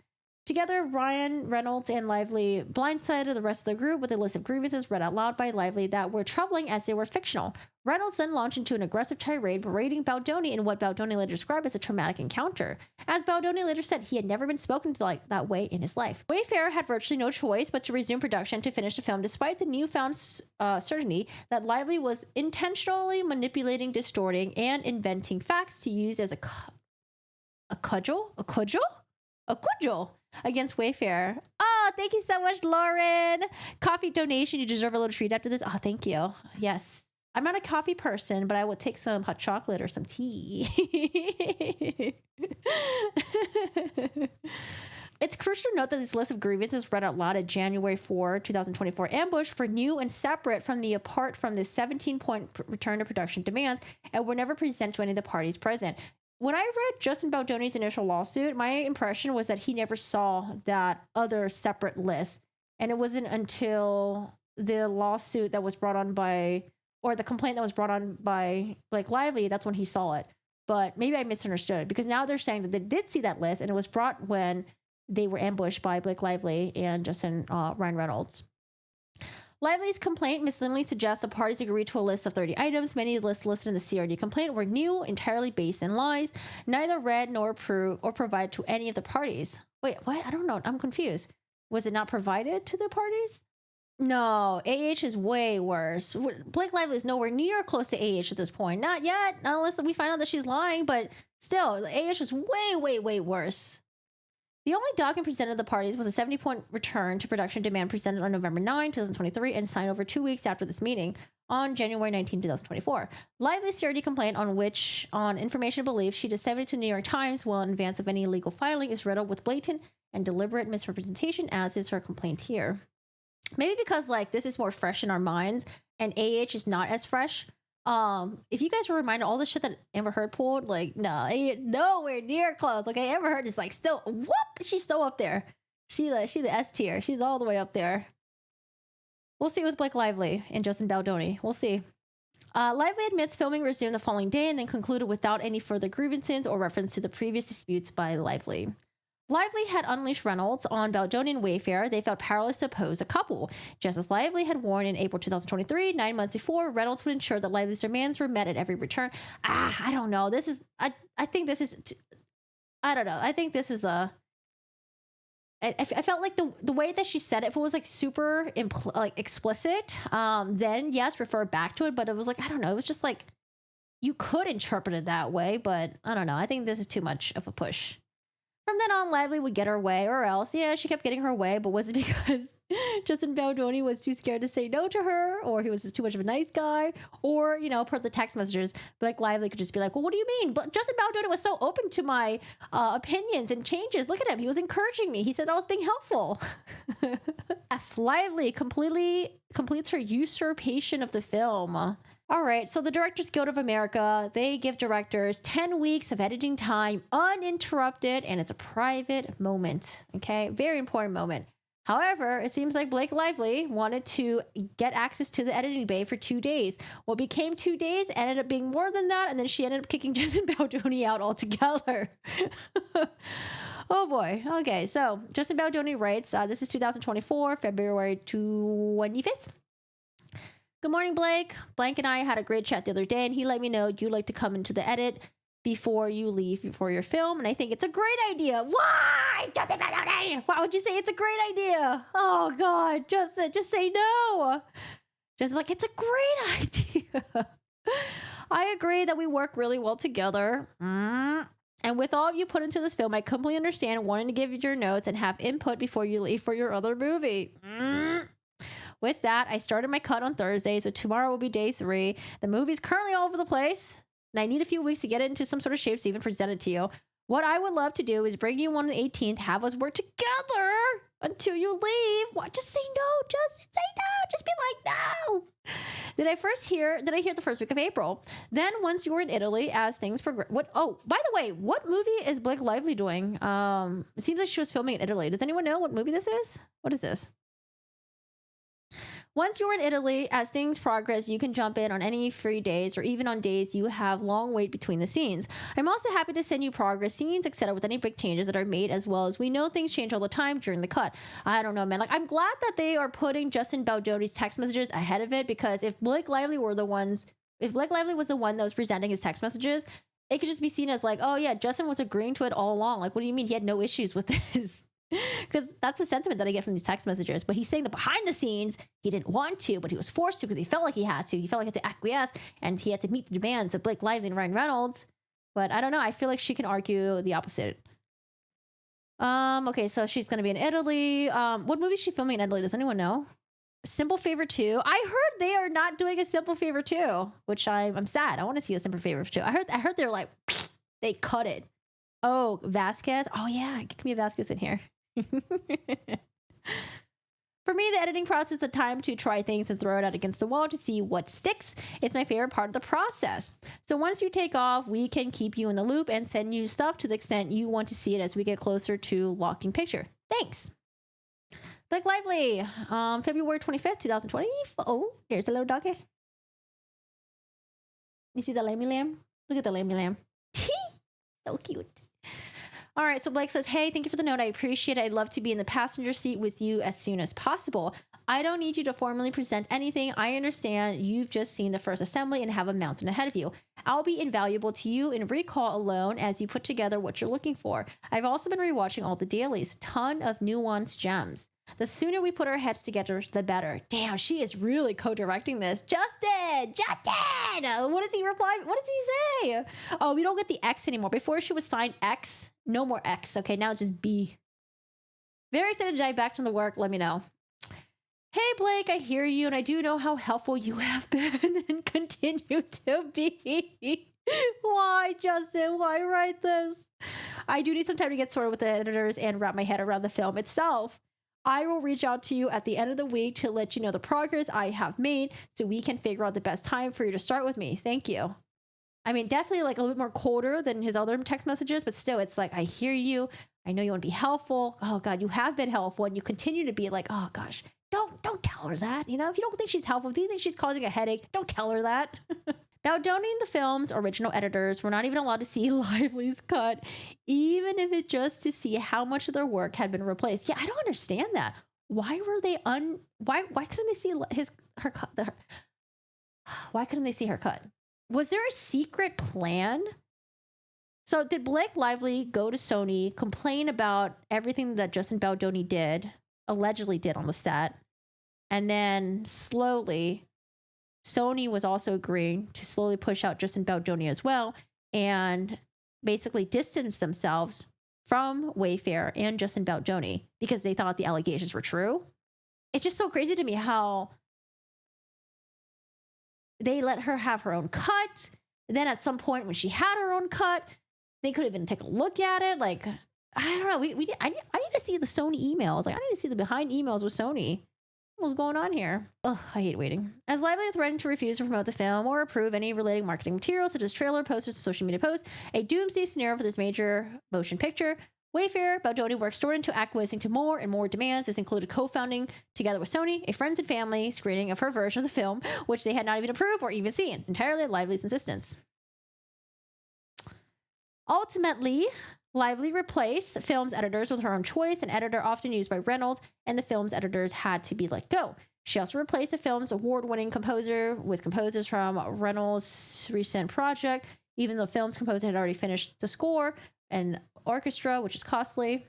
Together, Ryan Reynolds and Lively blindsided the rest of the group with a list of grievances read out loud by Lively that were troubling as they were fictional. Reynolds then launched into an aggressive tirade berating Baldoni in what Baldoni later described as a traumatic encounter. As Baldoni later said, he had never been spoken to like that way in his life. Wayfair had virtually no choice but to resume production to finish the film, despite the newfound certainty that Lively was intentionally manipulating, distorting, and inventing facts to use as a cudgel against Wayfair. Oh, thank you so much, Lauren. Coffee donation. You deserve a little treat after this. Oh, thank you. Yes. I'm not a coffee person, but I will take some hot chocolate or some tea. It's crucial to note that this list of grievances read out loud at January 4, 2024 ambush were new and separate from the 17-point return to production demands and were never presented to any of the parties present. When I read Justin Baldoni's initial lawsuit, my impression was that he never saw that other separate list. And it wasn't until the lawsuit that was brought on by, or the complaint that was brought on by Blake Lively, that's when he saw it. But maybe I misunderstood, because now they're saying that they did see that list and it was brought when they were ambushed by Blake Lively and Justin Ryan Reynolds. Lively's complaint misleadingly suggests the parties agreed to a list of 30 items. Many of the lists listed in the CRD complaint were new, entirely based in lies, neither read nor approved or provided to any of the parties. Wait, what? I don't know. I'm confused. Was it not provided to the parties? No, AH is way worse. Blake Lively is nowhere near close to AH at this point. Not yet, unless we find out that she's lying, but still, AH is way, way, way worse. The only document presented to the parties was a 70-point return to production demand presented on November 9, 2023, and signed over 2 weeks after this meeting on January 19, 2024. Lively's CRD complaint, on information belief she disseminated to the New York Times well in advance of any legal filing, is riddled with blatant and deliberate misrepresentation, as is her complaint here. Maybe because this is more fresh in our minds and AH is not as fresh. If you guys were reminded all the shit that Amber Heard pulled, nowhere near close. Okay, Amber Heard is still whoop, she's still up there. She the S tier. She's all the way up there. We'll see with Blake Lively and Justin Baldoni. We'll see. Lively admits filming resumed the following day and then concluded without any further grievances or reference to the previous disputes by Lively. Lively had unleashed Reynolds on Baldoni and Wayfair. They felt powerless to oppose a couple. Just as Lively had warned in April 2023, 9 months before, Reynolds would ensure that Lively's demands were met at every return. I don't know. I think this is, I don't know. I think this is I felt like the way that she said it, if it was super explicit, then yes, refer back to it. But it was I don't know. It was just you could interpret it that way, but I don't know. I think this is too much of a push. From then on, Lively would get her way, or else, she kept getting her way, but was it because Justin Baldoni was too scared to say no to her, or he was just too much of a nice guy, or, per the text messages, Blake Lively could just be well, what do you mean? But Justin Baldoni was so open to my opinions and changes. Look at him. He was encouraging me. He said I was being helpful. Lively completes her usurpation of the film. All right, so the Directors Guild of America, they give directors 10 weeks of editing time uninterrupted, and it's a private moment, okay? Very important moment. However, it seems like Blake Lively wanted to get access to the editing bay for 2 days. What became 2 days ended up being more than that, and then she ended up kicking Justin Baldoni out altogether. Oh boy. Okay, so Justin Baldoni writes, this is 2024, February 25th. Good morning, Blake. Blank and I had a great chat the other day, and he let me know you'd like to come into the edit before you leave for your film, and I think it's a great idea. Why? Justin Baldoni! Why would you say it's a great idea? Oh, God. Justin, just say no. Justin's it's a great idea. I agree that we work really well together. And with all of you put into this film, I completely understand wanting to give you your notes and have input before you leave for your other movie. With that, I started my cut on Thursday, so tomorrow will be day 3. The movie's currently all over the place, and I need a few weeks to get it into some sort of shape to even present it to you. What I would love to do is bring you on the 18th, have us work together until you leave. What? Just say no. Just say no. Just be no. Did I hear the first week of April? Then once you were in Italy, as things progress. Oh, by the way, what movie is Blake Lively doing? It seems like she was filming in Italy. Does anyone know what movie this is? What is this? Once you're in Italy, as things progress, you can jump in on any free days or even on days you have long wait between the scenes. I'm also happy to send you progress scenes, etc. with any big changes that are made, as well as we know things change all the time during the cut. I don't know, man. Like, I'm glad that they are putting Justin Baldoni's text messages ahead of it, because if Blake Lively was the one that was presenting his text messages, it could just be seen as like, oh yeah, Justin was agreeing to it all along. Like, what do you mean he had no issues with this? Because that's the sentiment that I get from these text messages. But he's saying that behind the scenes, he didn't want to, but he was forced to because he felt like he had to. He felt like he had to acquiesce, and he had to meet the demands of Blake Lively and Ryan Reynolds. But I don't know. I feel like she can argue the opposite. Okay, so she's going to be in Italy. What movie is she filming in Italy? Does anyone know? Simple Favor 2. I heard they are not doing a Simple Favor 2, which I'm sad. I want to see a Simple Favor 2. I heard they're like, they cut it. Oh, Vasquez. Oh yeah, give me a Vasquez in here. For me, the editing process is the time to try things and throw it out against the wall to see what sticks. It's my favorite part of the process. So once you take off, we can keep you in the loop and send you stuff to the extent you want to see it as we get closer to locking picture. Thanks. Blake Lively, February 25th, 2020. Oh, here's a little doggy. You see the lammy lamb? Look at the lammy lamb. So cute. All right, so Blake says, hey, thank you for the note. I appreciate it. I'd love to be in the passenger seat with you as soon as possible. I don't need you to formally present anything. I understand you've just seen the first assembly and have a mountain ahead of you. I'll be invaluable to you in recall alone as you put together what you're looking for. I've also been rewatching all the dailies. Ton of nuanced gems. The sooner we put our heads together, the better. Damn, she is really co-directing this. Justin! What does he reply? What does he say? Oh, we don't get the X anymore. Before she was signed X, no more X. Okay, now it's just B. Very excited to dive back to the work. Let me know. Hey, Blake, I hear you, and I do know how helpful you have been and continue to be. Why, Justin? Why write this? I do need some time to get sorted with the editors and wrap my head around the film itself. I will reach out to you at the end of the week to let you know the progress I have made so we can figure out the best time for you to start with me. Thank you. I mean, definitely like a little bit more colder than his other text messages, but still, it's like, I hear you. I know you want to be helpful. Oh, God, you have been helpful, and you continue to be like, oh, gosh, don't tell her that. You know, if you don't think she's helpful, if you think she's causing a headache, don't tell her that. Baldoni and the film's original editors were not even allowed to see Lively's cut, even if it's just to see how much of their work had been replaced. Yeah, I don't understand that. Why were they why couldn't they see her cut? Why couldn't they see her cut? Was there a secret plan? So did Blake Lively go to Sony, complain about everything that Justin Baldoni allegedly did on the set, and then slowly Sony was also agreeing to slowly push out Justin Baldoni as well, and basically distance themselves from Wayfair and Justin Baldoni because they thought the allegations were true? It's just so crazy to me how they let her have her own cut. Then at some point when she had her own cut, they could even take a look at it. Like, I don't know. I need to see the Sony emails. Like, I need to see the behind emails with Sony. What's going on here? Ugh, I hate waiting. As Lively threatened to refuse to promote the film or approve any relating marketing materials such as trailer, posters, and social media posts, a doomsday scenario for this major motion picture, Wayfair, Baldoni worked toward into acquiescing to more and more demands. This included co-founding, together with Sony, a friends and family screening of her version of the film, which they had not even approved or even seen, entirely at Lively's insistence. Ultimately, Lively replaced film's editors with her own choice, an editor often used by Reynolds, and the film's editors had to be let go. She also replaced the film's award-winning composer with composers from Reynolds' recent project, even though the film's composer had already finished the score and orchestra, which is costly.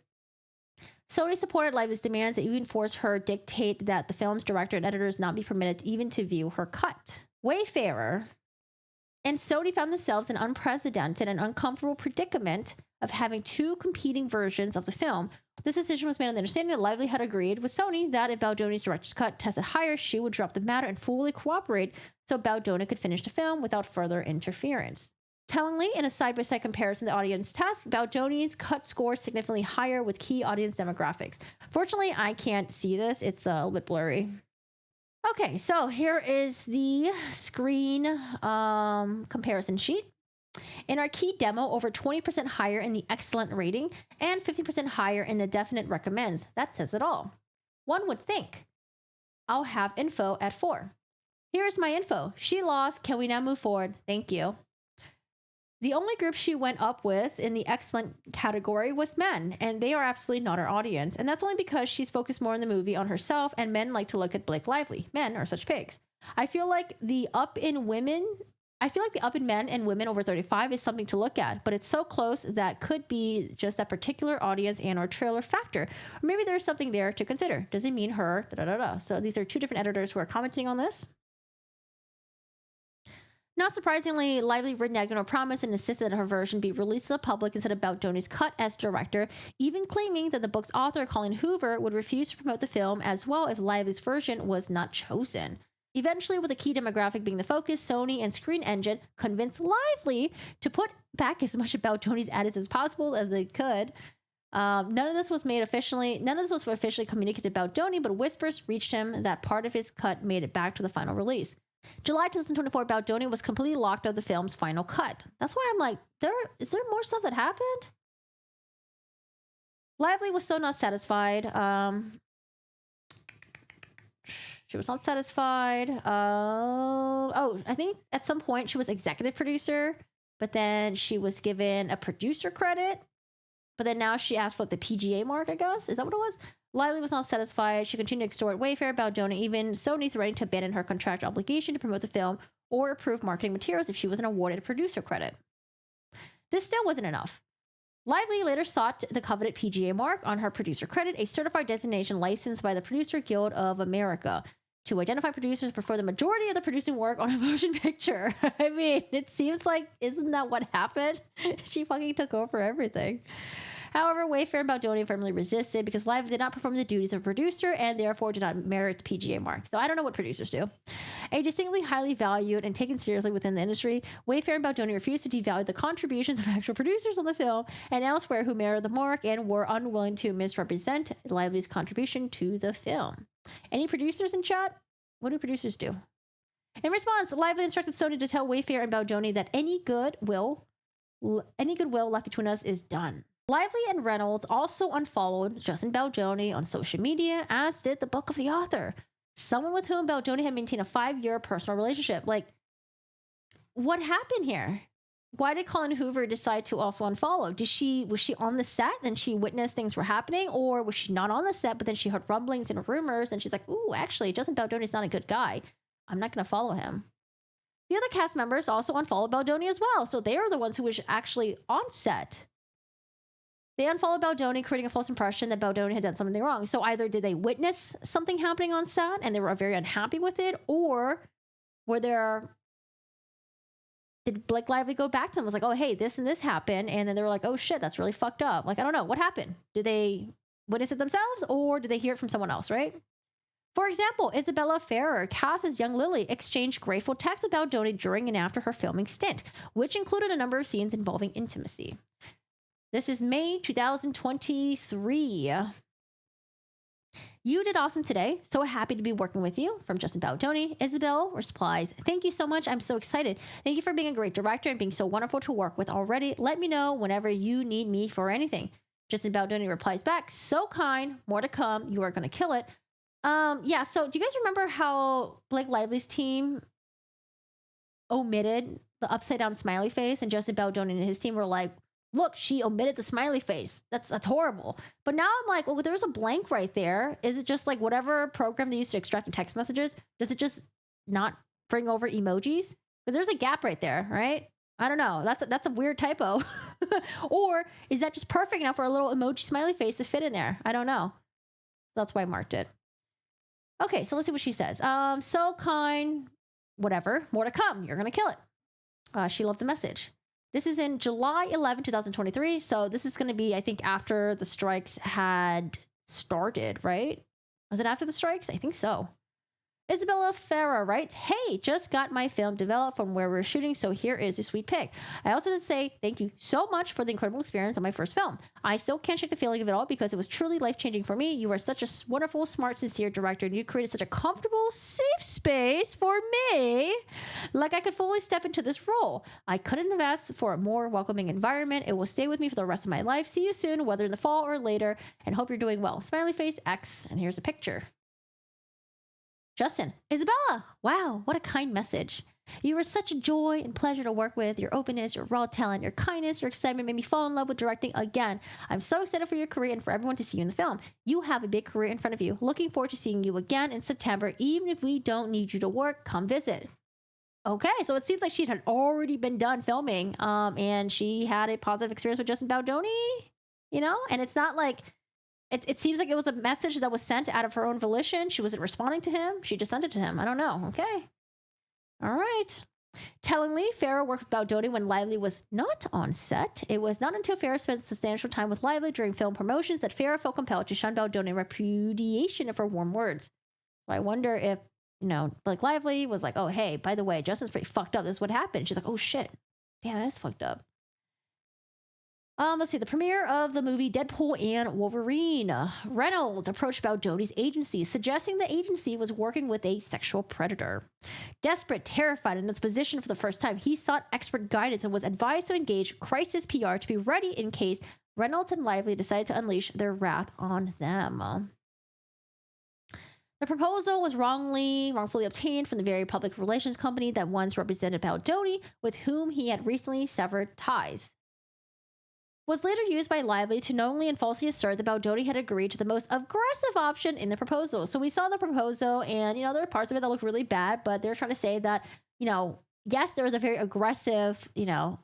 Sony supported Lively's demands that even forced her dictate that the film's director and editors not be permitted even to view her cut. Wayfarer and Sony found themselves in an unprecedented and uncomfortable predicament of having two competing versions of the film. This decision was made on the understanding that Lively had agreed with Sony that if Baldoni's director's cut tested higher, she would drop the matter and fully cooperate so Baldoni could finish the film without further interference. Tellingly, in a side-by-side comparison to the audience test, Baldoni's cut scored significantly higher with key audience demographics. Fortunately, I can't see this. It's a little bit blurry. Okay, so here is the screen comparison sheet. In our key demo, over 20% higher in the excellent rating and 50% higher in the definite recommends. That says it all. One would think. I'll have info at 4. Here's my info. She lost. Can we now move forward? Thank you. The only group she went up with in the excellent category was men, and they are absolutely not our audience. And that's only because she's focused more in the movie on herself, and men like to look at Blake Lively. Men are such pigs. I feel like the up in men and women over 35 is something to look at, but it's so close that could be just that particular audience and or trailer factor. Or maybe there's something there to consider. Does it mean her? So these are 2 different editors who are commenting on this. Not surprisingly, Lively reneged on her promise and insisted that her version be released to the public instead of Baldoni's cut as director, even claiming that the book's author, Colin Hoover, would refuse to promote the film as well if Lively's version was not chosen. Eventually, with the key demographic being the focus, Sony and Screen Engine convinced Lively to put back as much of Baldoni's edits as possible as they could. None of this was officially communicated to Baldoni, but whispers reached him that part of his cut made it back to the final release. July 2024, Baldoni was completely locked out of the film's final cut. That's why I'm like, is there more stuff that happened? Lively was still not satisfied. She was not satisfied. I think at some point she was executive producer, but then she was given a producer credit. But then now she asked for the PGA mark, I guess. Is that what it was? Lively was not satisfied. She continued to extort Wayfair, Baldoni, even Sony threatening to abandon her contractual obligation to promote the film or approve marketing materials if she wasn't awarded a producer credit. This still wasn't enough. Lively later sought the coveted PGA mark on her producer credit, a certified designation licensed by the Producer Guild of America to identify producers who perform the majority of the producing work on a motion picture. I mean, it seems like, isn't that what happened? She fucking took over everything. However, Wayfair and Baldoni firmly resisted because Lively did not perform the duties of a producer and therefore did not merit the PGA mark. So I don't know what producers do. A distinctly highly valued and taken seriously within the industry, Wayfair and Baldoni refused to devalue the contributions of actual producers on the film and elsewhere who merited the mark and were unwilling to misrepresent Lively's contribution to the film. Any producers in chat? What do producers do? In response, Lively instructed Sony to tell Wayfair and Baldoni that any goodwill left between us is done. Lively and Reynolds also unfollowed Justin Baldoni on social media, as did the book of the author, someone with whom Baldoni had maintained a 5-year personal relationship. Like, what happened here? Why did Colin Hoover decide to also unfollow? Was she on the set and she witnessed things were happening, or was she not on the set, but then she heard rumblings and rumors and she's like, ooh, actually, Justin Baldoni's not a good guy. I'm not going to follow him. The other cast members also unfollowed Baldoni as well, so they are the ones who were actually on set. They unfollowed Baldoni, creating a false impression that Baldoni had done something wrong. So either did they witness something happening on set and they were very unhappy with it, or did Blake Lively go back to them and was like, oh, hey, this and this happened, and then they were like, oh shit, that's really fucked up. Like, I don't know, what happened? Did they witness it themselves, or did they hear it from someone else, right? For example, Isabella Ferrer, cast as young Lily, exchanged grateful texts with Baldoni during and after her filming stint, which included a number of scenes involving intimacy. This is May 2023. You did awesome today. So happy to be working with you. From Justin Baldoni. Isabel replies, thank you so much. I'm so excited. Thank you for being a great director and being so wonderful to work with already. Let me know whenever you need me for anything. Justin Baldoni replies back, so kind. More to come. You are going to kill it. Yeah, so do you guys remember how Blake Lively's team omitted the upside down smiley face, and Justin Baldoni and his team were like, look, she omitted the smiley face. That's horrible. But now I'm like, well, there's a blank right there. Is it just like whatever program they use to extract the text messages? Does it just not bring over emojis? Because there's a gap right there, right? I don't know. That's a weird typo. Or is that just perfect enough for a little emoji smiley face to fit in there? I don't know. That's why I marked it. Okay, so let's see what she says. So kind, whatever. More to come. You're going to kill it. She loved the message. This is in July 11, 2023. So this is going to be, I think, after the strikes had started, right? Was it after the strikes? I think so. Isabella Ferrer writes, hey, just got my film developed from where we're shooting, so here is a sweet pic. I also did say thank you so much for the incredible experience on my first film. I still can't shake the feeling of it all because it was truly life-changing for me. You are such a wonderful, smart, sincere director, and you created such a comfortable, safe space for me. Like I could fully step into this role. I couldn't have asked for a more welcoming environment. It will stay with me for the rest of my life. See you soon, whether in the fall or later, and hope you're doing well. Smiley face X, and here's a picture. Justin, Isabella, wow, what a kind message. You were such a joy and pleasure to work with. Your openness, your raw talent, your kindness, your excitement made me fall in love with directing again. I'm so excited for your career and for everyone to see you in the film. You have a big career in front of you. Looking forward to seeing you again in September. Even if we don't need you to work, come visit. Okay, so it seems like she had already been done filming, and she had a positive experience with Justin Baldoni, and it's not like, it seems like it was a message that was sent out of her own volition. She wasn't responding to him. She just sent it to him. I don't know. Okay. All right. Tellingly, Farrah worked with Baldoni when Lively was not on set. It was not until Farrah spent substantial time with Lively during film promotions that Farrah felt compelled to shun Baldoni in repudiation of her warm words. So I wonder if, Blake Lively was like, oh, hey, by the way, Justin's pretty fucked up. This is what happened. She's like, oh, shit. Damn, that's fucked up. Let's see. The premiere of the movie Deadpool and Wolverine. Reynolds approached Baldoni's agency, suggesting the agency was working with a sexual predator. Desperate, terrified, in its position for the first time, he sought expert guidance and was advised to engage crisis PR to be ready in case Reynolds and Lively decided to unleash their wrath on them. The proposal was wrongfully obtained from the very public relations company that once represented Baldoni, with whom he had recently severed ties. Was later used by Lively to knowingly and falsely assert that Baldoni had agreed to the most aggressive option in the proposal. So we saw the proposal, and, there were parts of it that looked really bad, but they're trying to say that, yes, there was a very aggressive,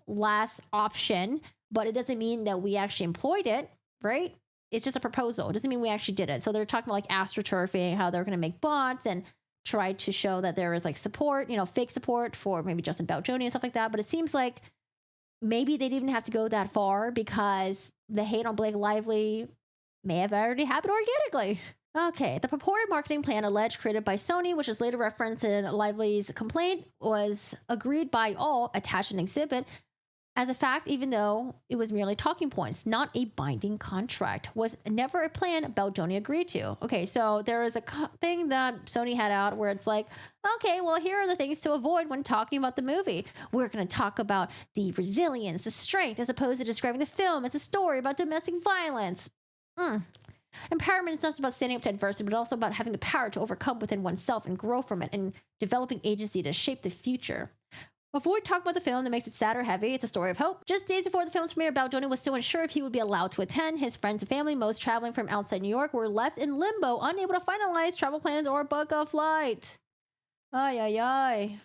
last option, but it doesn't mean that we actually employed it, right? It's just a proposal. It doesn't mean we actually did it. So they're talking about like astroturfing, how they're going to make bots and try to show that there is like support, fake support for maybe Justin Baldoni and stuff like that. But it seems like maybe they didn't even have to go that far because the hate on Blake Lively may have already happened organically. Okay, the purported marketing plan alleged created by Sony, which is later referenced in Lively's complaint, was agreed by all, attached an exhibit. As a fact, even though it was merely talking points, not a binding contract, was never a plan Baldoni agreed to. Okay, so there is a thing that Sony had out where it's like, okay, well, here are the things to avoid when talking about the movie. We're going to talk about the resilience, the strength, as opposed to describing the film as a story about domestic violence. Empowerment is not just about standing up to adversity, but also about having the power to overcome within oneself and grow from it and developing agency to shape the future. Avoid talking about the film that makes it sad or heavy. It's a story of hope. Just days before the film's premiere, Baldoni was still unsure if he would be allowed to attend. His friends and family, most traveling from outside New York, were left in limbo, unable to finalize travel plans or book a flight. Ay, ay, ay.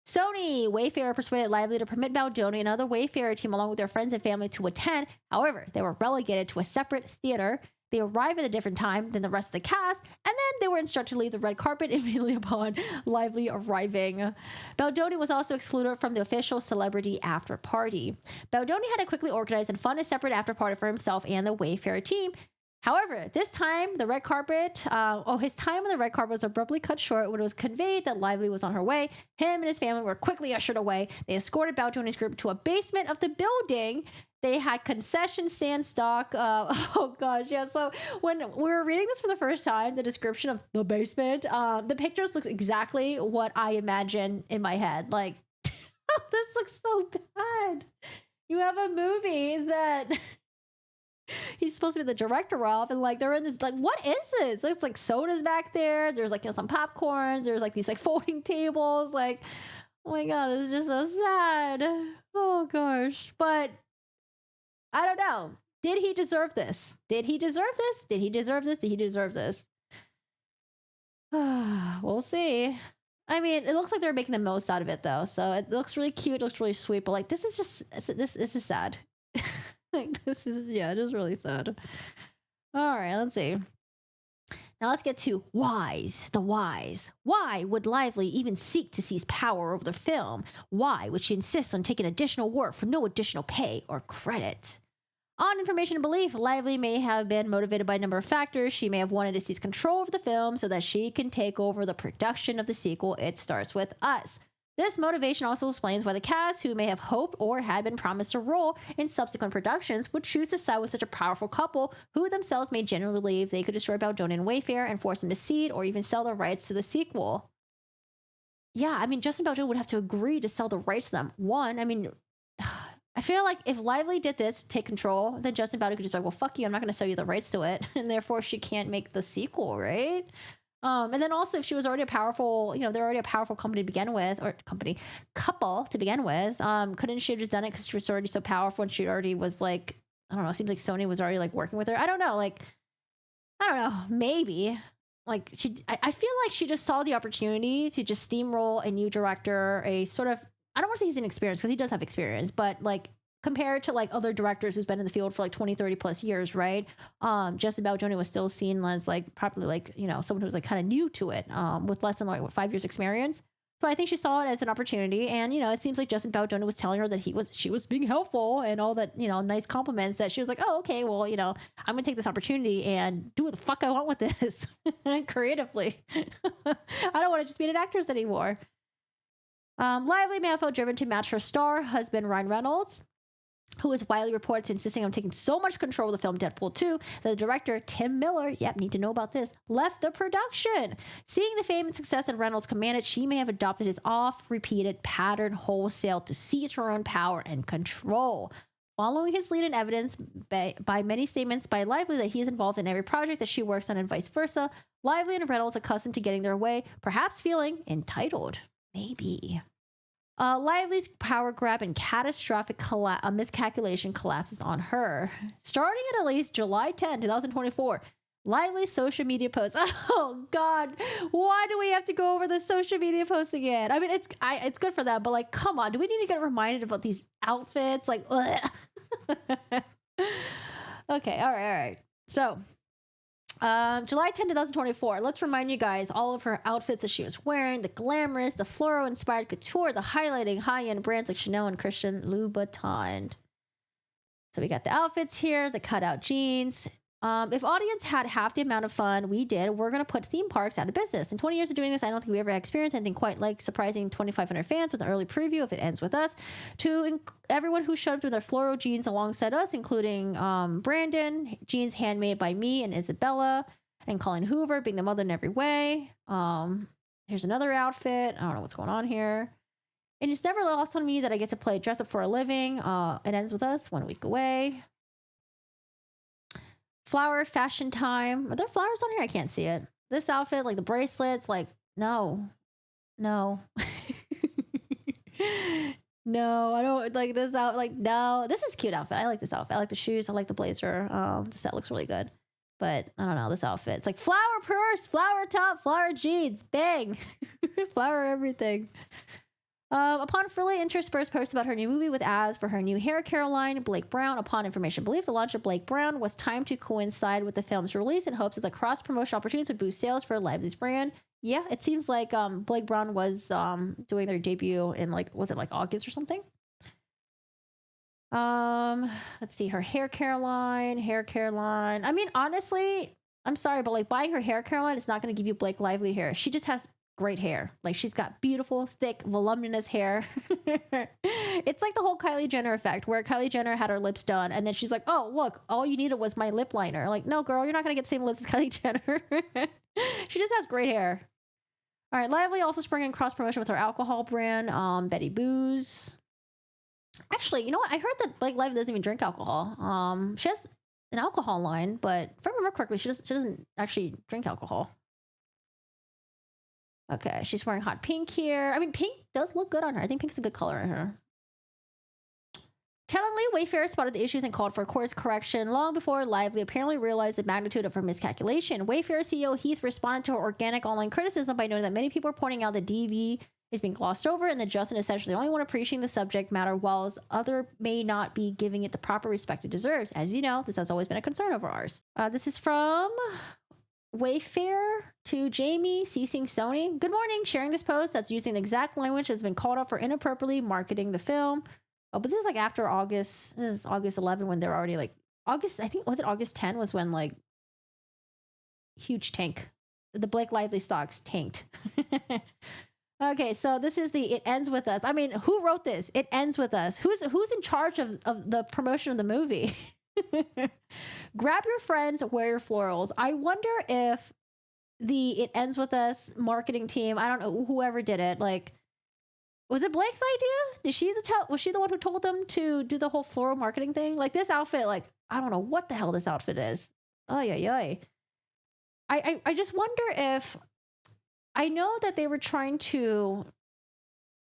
Sony Wayfarer persuaded Lively to permit Baldoni and another Wayfarer team along with their friends and family to attend. However, they were relegated to a separate theater. They arrived at a different time than the rest of the cast, and then they were instructed to leave the red carpet immediately upon Lively arriving. Baldoni was also excluded from the official celebrity after party. Baldoni had to quickly organize and fund a separate after party for himself and the Wayfarer team. However, this time, the red carpet, his time on the red carpet was abruptly cut short when it was conveyed that Lively was on her way. Him and his family were quickly ushered away. They escorted Baldoni's group to a basement of the building. They had concession stand stock. Oh gosh, yeah. So when we were reading this for the first time, the description of the basement, the pictures looks exactly what I imagine in my head. Like, this looks so bad. You have a movie that he's supposed to be the director of, and like they're in this, like, what is this? There's like sodas back there. There's like, some popcorns. There's like these like folding tables. Like, oh my god, this is just so sad. Oh gosh, but I don't know. Did he deserve this? Did he deserve this? Did he deserve this? Did he deserve this? We'll see. I mean, it looks like they're making the most out of it, though. So it looks really cute. It looks really sweet. But like, this is just this is sad. Like, this is, yeah, it is really sad. All right, let's see. Now let's get to whys, the whys. Why would Lively even seek to seize power over the film? Why would she insist on taking additional work for no additional pay or credit? On information and belief, Lively may have been motivated by a number of factors. She may have wanted to seize control of the film so that she can take over the production of the sequel, It Starts With Us. This motivation also explains why the cast, who may have hoped or had been promised a role in subsequent productions, would choose to side with such a powerful couple who themselves may genuinely believe they could destroy Baldoni and Wayfarer and force them to cede or even sell the rights to the sequel. Yeah, I mean, Justin Baldoni would have to agree to sell the rights to them. One, I mean, I feel like if Lively did this, take control, then Justin Baldoni could just be like, well, fuck you, I'm not going to sell you the rights to it. And therefore, she can't make the sequel, right? And then also, if she was already a powerful, they're already a powerful company to begin with, or couple to begin with, couldn't she have just done it because she was already so powerful and she already was like, I don't know, it seems like Sony was already like working with her. I don't know, maybe. Like I feel like she just saw the opportunity to just steamroll a new director, a sort of, I don't want to say he's inexperienced because he does have experience, but like compared to like other directors who's been in the field for like 20, 30 plus years, right? Justin Baldoni was still seen as like probably like, someone who was like kind of new to it, with less than like 5 years experience. So I think she saw it as an opportunity, and it seems like Justin Baldoni was telling her that she was being helpful and all that, nice compliments, that she was like, oh, okay, well, I'm gonna take this opportunity and do what the fuck I want with this creatively. I don't want to just be an actress anymore. Lively may have felt driven to match her star husband Ryan Reynolds, who is widely reported insisting on taking so much control of the film Deadpool 2 that the director, Tim Miller, need to know about this, left the production. Seeing the fame and success that Reynolds commanded, she may have adopted his oft-repeated pattern wholesale to seize her own power and control. Following his lead in evidence by many statements by Lively that he is involved in every project that she works on and vice versa, Lively and Reynolds accustomed to getting their way, perhaps feeling entitled. Maybe. Lively's power grab and catastrophic miscalculation collapses on her. Starting at least July 10, 2024, Lively's social media posts. Oh, God. Why do we have to go over the social media posts again? I mean, it's good for them, but like, come on. Do we need to get reminded about these outfits? Like, okay, all right. So, July 10, 2024. Let's remind you guys all of her outfits that she was wearing, the glamorous, the floral-inspired couture, the highlighting high-end brands like Chanel and Christian Louboutin. So we got the outfits here, the cutout jeans. If audience had half the amount of fun we did, we're going to put theme parks out of business. In 20 years of doing this, I don't think we ever experienced anything quite like surprising 2,500 fans with an early preview, if it ends with us, to everyone who showed up with their floral jeans alongside us, including Brandon, jeans handmade by me and Isabella, and Colleen Hoover being the mother in every way. Here's another outfit. I don't know what's going on here. And it's never lost on me that I get to play dress up for a living. It ends with us 1 week away. Flower fashion time. Are there flowers on here? I can't see it. This outfit, like the bracelets, like, no. No, I don't like this out. Like, no, this is a cute outfit. I like this outfit. I like the shoes. I like the blazer. The set looks really good. But I don't know, this outfit. It's like flower purse, flower top, flower jeans, bang. Flower everything. Upon fully interspersed posts about her new movie with ads for her new hair care line, Blake Brown, upon information believed the launch of Blake Brown was timed to coincide with the film's release in hopes that the cross-promotion opportunities would boost sales for Lively's brand. Yeah, it seems like Blake Brown was doing their debut in was it August or something? Let's see, her hair care line. I mean, honestly, I'm sorry, but buying her hair care line is not going to give you Blake Lively hair. She just has great hair. She's got beautiful, thick, voluminous hair. It's like the whole Kylie Jenner effect, where Kylie Jenner had her lips done and then she's like, oh, look, all you needed was my lip liner. No, girl, you're not gonna get the same lips as Kylie Jenner. She just has great hair. All right, Lively also sprang in cross promotion with her alcohol brand, Betty Booze. Actually, you know what? I heard that Blake Lively doesn't even drink alcohol. She has an alcohol line, but if I remember correctly, she doesn't actually drink alcohol. Okay, she's wearing hot pink here. I mean, pink does look good on her. I think pink's a good color on her. Tellingly, Wayfair spotted the issues and called for a course correction long before Lively apparently realized the magnitude of her miscalculation. Wayfair CEO Heath responded to her organic online criticism by noting that many people are pointing out that DV is being glossed over and that Justin is essentially the only one appreciating the subject matter, whilst other may not be giving it the proper respect it deserves. As you know, this has always been a concern of ours. This is from Wayfair to Jamie ceasing Sony. Good morning. Sharing this post that's using the exact language that's been called out for inappropriately marketing the film. Oh, but this is after August. This is August 11 when they're already August. I think was it August 10 was when huge tank. The Blake Lively stocks tanked. Okay, so this is the It Ends With Us. I mean, who wrote this? It Ends With Us. Who's in charge of the promotion of the movie? Grab your friends, wear your florals. I wonder if the It Ends With Us marketing team, I don't know, whoever did it, was it Blake's idea? Was she the one who told them to do the whole floral marketing thing? This outfit, I don't know what the hell this outfit is. Oh, yeah. I just wonder if I know that they were trying to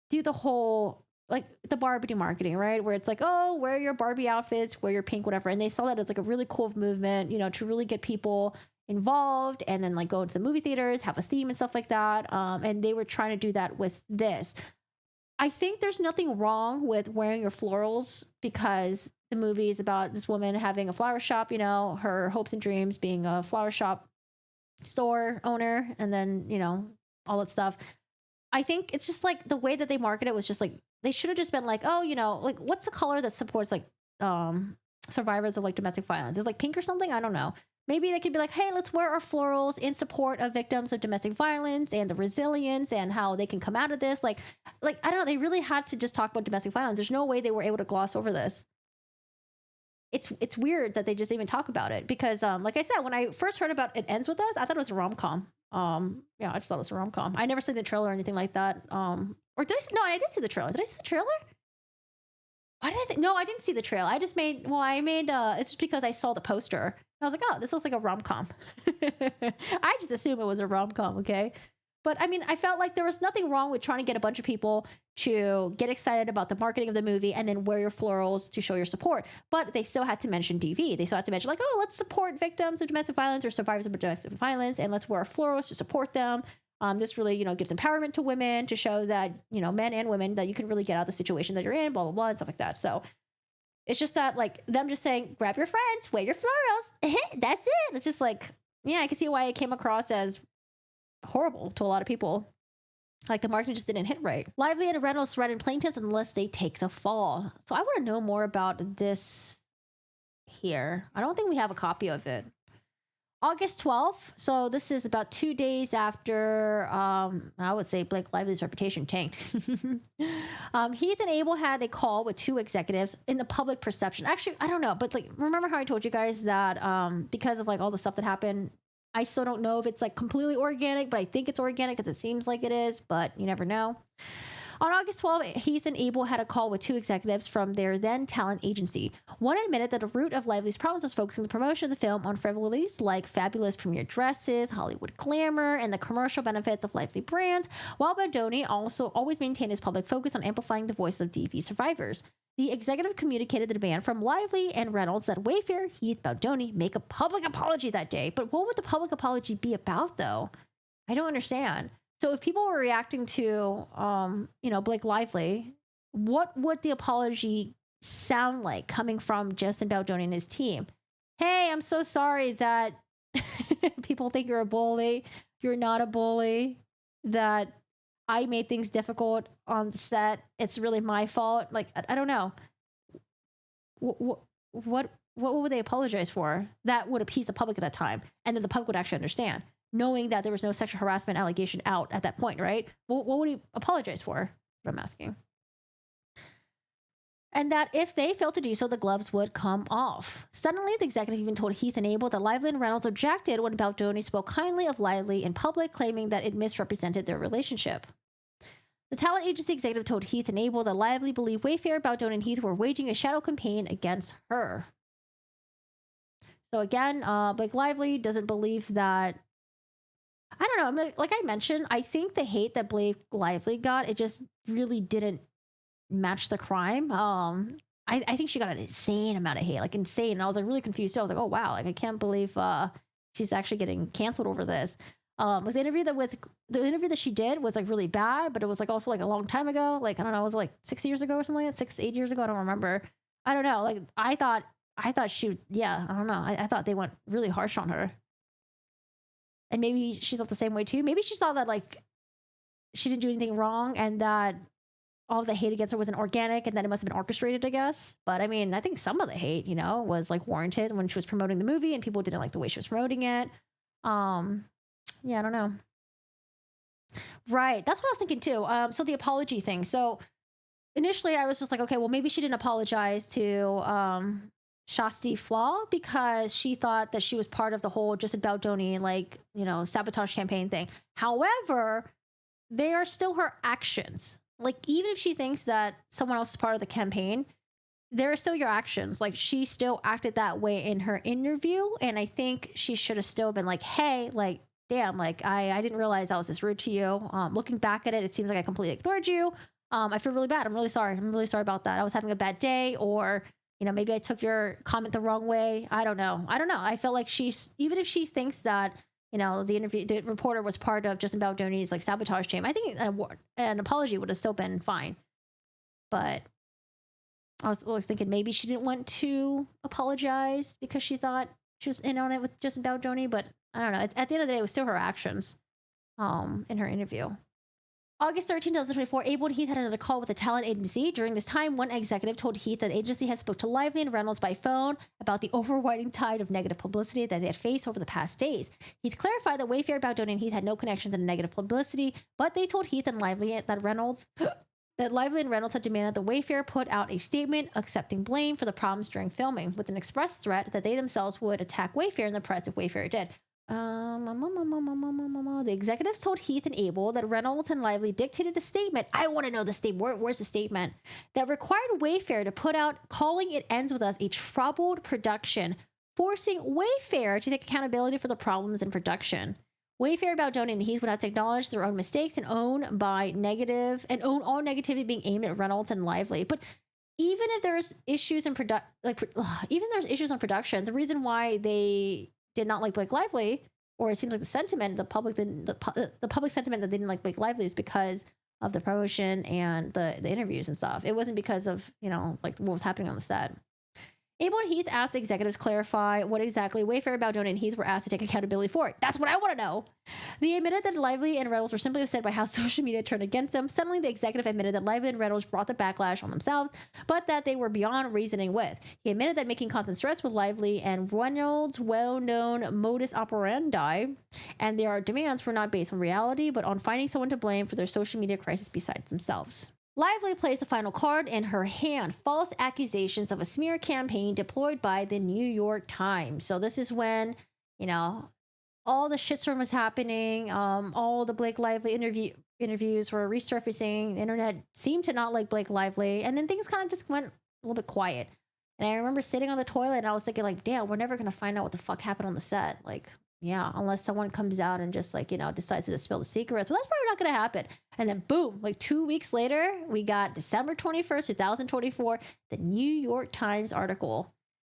do the whole like the Barbie marketing, right? Where it's like, oh, wear your Barbie outfits, wear your pink, whatever. And they saw that as like a really cool movement, to really get people involved and then like go into the movie theaters, have a theme and stuff like that. And they were trying to do that with this. I think there's nothing wrong with wearing your florals because the movie is about this woman having a flower shop, her hopes and dreams being a flower shop store owner, and then, all that stuff. I think it's just like the way that they market it was just like they should have just been like, oh, like what's the color that supports like survivors of like domestic violence? Is like pink or something? I don't know. Maybe they could be like, hey, let's wear our florals in support of victims of domestic violence and the resilience and how they can come out of this. Like I don't know. They really had to just talk about domestic violence. There's no way they were able to gloss over this. It's weird that they just even talk about it because, like I said, when I first heard about It Ends With Us, I thought it was a rom-com. Yeah, I just thought it was a rom-com. I never seen the trailer or anything like that. Or did I? No, I did see the trailer. Did I see the trailer? Why did I? No, I didn't see the trailer. I made. It's just because I saw the poster. I was like, oh, this looks like a rom-com. I just assumed it was a rom-com. Okay. But I mean, I felt like there was nothing wrong with trying to get a bunch of people to get excited about the marketing of the movie and then wear your florals to show your support. But they still had to mention DV. They still had to mention like, oh, let's support victims of domestic violence or survivors of domestic violence, and let's wear our florals to support them. This really, gives empowerment to women to show that, men and women, that you can really get out of the situation that you're in, blah, blah, blah, and stuff like that. So it's just that like them just saying, grab your friends, wear your florals. That's it. It's just like, yeah, I can see why it came across as horrible to a lot of people. Like the marketing just didn't hit right. Lively and Reynolds threaten plaintiffs unless they take the fall. So I want to know more about this here. I don't think we have a copy of it. August 12th. So this is about 2 days after, I would say Blake Lively's reputation tanked. Heath and Abel had a call with two executives in the public perception. Actually, I don't know, but like, remember how I told you guys that because of like all the stuff that happened, I still don't know if it's like completely organic, but I think it's organic because it seems like it is, but you never know. On August 12th, Heath and Abel had a call with two executives from their then talent agency. One admitted that the root of Lively's problems was focusing the promotion of the film on frivolities like fabulous premiere dresses, Hollywood glamour, and the commercial benefits of Lively brands, while Baldoni also always maintained his public focus on amplifying the voice of DV survivors. The executive communicated the demand from Lively and Reynolds that Wayfair, Heath, Baldoni make a public apology that day. But what would the public apology be about, though? I don't understand. So if people were reacting to, Blake Lively, what would the apology sound like coming from Justin Baldoni and his team? Hey, I'm so sorry that people think you're a bully. You're not a bully. That I made things difficult on the set. It's really my fault. Like, I don't know. What would they apologize for? That would appease the public at that time. And then the public would actually understand, knowing that there was no sexual harassment allegation out at that point, right? What would he apologize for? What I'm asking. And that if they failed to do so, the gloves would come off. Suddenly, the executive even told Heath and Abel that Lively and Reynolds objected when Baldoni spoke kindly of Lively in public, claiming that it misrepresented their relationship. The talent agency executive told Heath and Abel that Lively believed Wayfair, Baldoni, and Heath were waging a shadow campaign against her. So again, Blake Lively doesn't believe that. I don't know. Like I mentioned, I think the hate that Blake Lively got, it just really didn't match the crime. I think she got an insane amount of hate, like insane. And I was like really confused too. I was like, oh wow, like I can't believe she's actually getting canceled over this. Like the interview that she did was like really bad, but it was like also like a long time ago. Like I don't know, it was like 6 years ago or something like that, 8 years ago. I don't remember. I don't know. Like I thought she, yeah, I don't know. I thought they went really harsh on her. And maybe she thought the same way too. Maybe she thought that like she didn't do anything wrong and that all of the hate against her wasn't organic and that it must have been orchestrated, I guess. But I mean, I think some of the hate, was like warranted when she was promoting the movie and people didn't like the way she was promoting it. Yeah, I don't know. Right. That's what I was thinking too. So the apology thing. So initially I was just like, okay, well, maybe she didn't apologize to Shasti Flaw because she thought that she was part of the whole Justin Baldoni, like, sabotage campaign thing. However, they are still her actions. Like, even if she thinks that someone else is part of the campaign, they're still your actions. Like, she still acted that way in her interview. And I think she should have still been like, hey, like, damn, like I didn't realize I was this rude to you. Looking back at it, it seems like I completely ignored you. I feel really bad. I'm really sorry. I'm really sorry about that. I was having a bad day, or maybe I took your comment the wrong way. I don't know. I felt like even if she thinks that the reporter was part of Justin Baldoni's like sabotage team, I think an apology would have still been fine. But I was thinking maybe she didn't want to apologize because she thought she was in on it with Justin Baldoni, but I don't know. At the end of the day, it was still her actions in her interview. August 13, 2024, Abel and Heath had another call with a talent agency. During this time, one executive told Heath that the agency had spoke to Lively and Reynolds by phone about the overwhelming tide of negative publicity that they had faced over the past days. Heath clarified that Wayfair, Baldoni, and Heath had no connection to the negative publicity, but they told Heath and Lively that Lively and Reynolds had demanded that Wayfair put out a statement accepting blame for the problems during filming, with an express threat that they themselves would attack Wayfair in the press if Wayfair did. The executives told Heath and Abel that Reynolds and Lively dictated a statement. I want to know the statement. Where's the statement? That required Wayfair to put out, calling It Ends With Us a troubled production, forcing Wayfair to take accountability for the problems in production. Wayfair, Baldoni, and Heath would have to acknowledge their own mistakes and own all negativity being aimed at Reynolds and Lively. But even if there's issues in production, on production, the reason why they did not like Blake Lively, or it seems like the sentiment, the public sentiment that they didn't like Blake Lively is because of the promotion and the interviews and stuff. It wasn't because of, like what was happening on the set. Abel and Heath asked the executives to clarify what exactly Wayfair, Baldoni, and Heath were asked to take accountability for. That's what I want to know. They admitted that Lively and Reynolds were simply upset by how social media turned against them. Suddenly, the executive admitted that Lively and Reynolds brought the backlash on themselves, but that they were beyond reasoning with. He admitted that making constant threats with Lively and Reynolds' well-known modus operandi and their demands were not based on reality, but on finding someone to blame for their social media crisis besides themselves. Lively plays the final card in her hand, false accusations of a smear campaign deployed by the New York Times. So this is when, all the shitstorm was happening. All the Blake Lively interviews were resurfacing. The internet seemed to not like Blake Lively. And then things kind of just went a little bit quiet. And I remember sitting on the toilet and I was thinking like, damn, we're never going to find out what the fuck happened on the set. Like, yeah, unless someone comes out and just decides to spill the secrets. Well, that's probably not going to happen. And then boom, like 2 weeks later, we got December 21st, 2024, the New York Times article.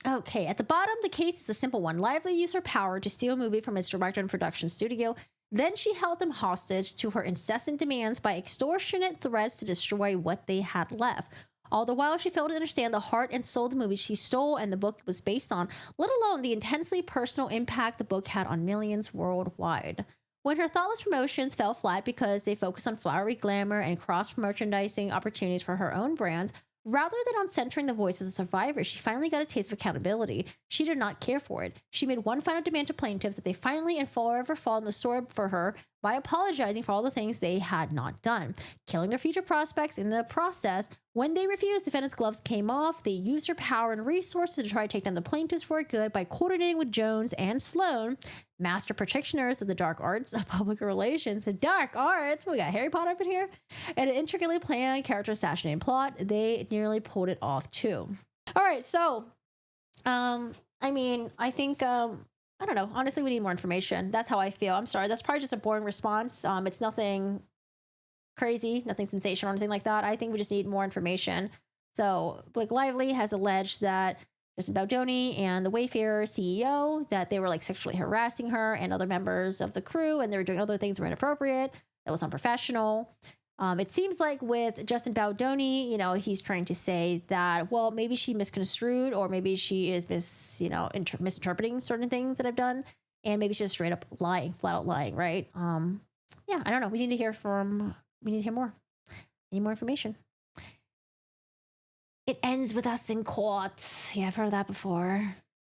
Okay, at the bottom, the case is a simple one. Lively used her power to steal a movie from its director and production studio. Then she held them hostage to her incessant demands by extortionate threats to destroy what they had left. All the while, she failed to understand the heart and soul of the movie she stole and the book was based on, let alone the intensely personal impact the book had on millions worldwide. When her thoughtless promotions fell flat because they focused on flowery glamour and cross-merchandising opportunities for her own brands, rather than on centering the voices of survivors, she finally got a taste of accountability. She did not care for it. She made one final demand to plaintiffs that they finally and forever fall on the sword for her by apologizing for all the things they had not done, killing their future prospects in the process. When they refused, defendants' gloves came off. They used their power and resources to try to take down the plaintiffs for good by coordinating with Jones and Sloan, master practitioners of the dark arts of public relations. The dark arts? We got Harry Potter up in here. And an intricately planned character assassination plot. They nearly pulled it off too. All right, so, I think, I don't know. Honestly, we need more information. That's how I feel. I'm sorry. That's probably just a boring response. It's nothing crazy, nothing sensational or anything like that. I think we just need more information. So Blake Lively has alleged that Justin Baldoni and the Wayfair CEO, that they were sexually harassing her and other members of the crew, and they were doing other things that were inappropriate, that was unprofessional. It seems like with Justin Baldoni, he's trying to say that, well, maybe she misconstrued, or maybe she is misinterpreting certain things that I've done, and maybe she's just straight up lying, flat out lying, right? Yeah, I don't know. We need to hear more. Need more information. It ends with us in court. Yeah, I've heard that before.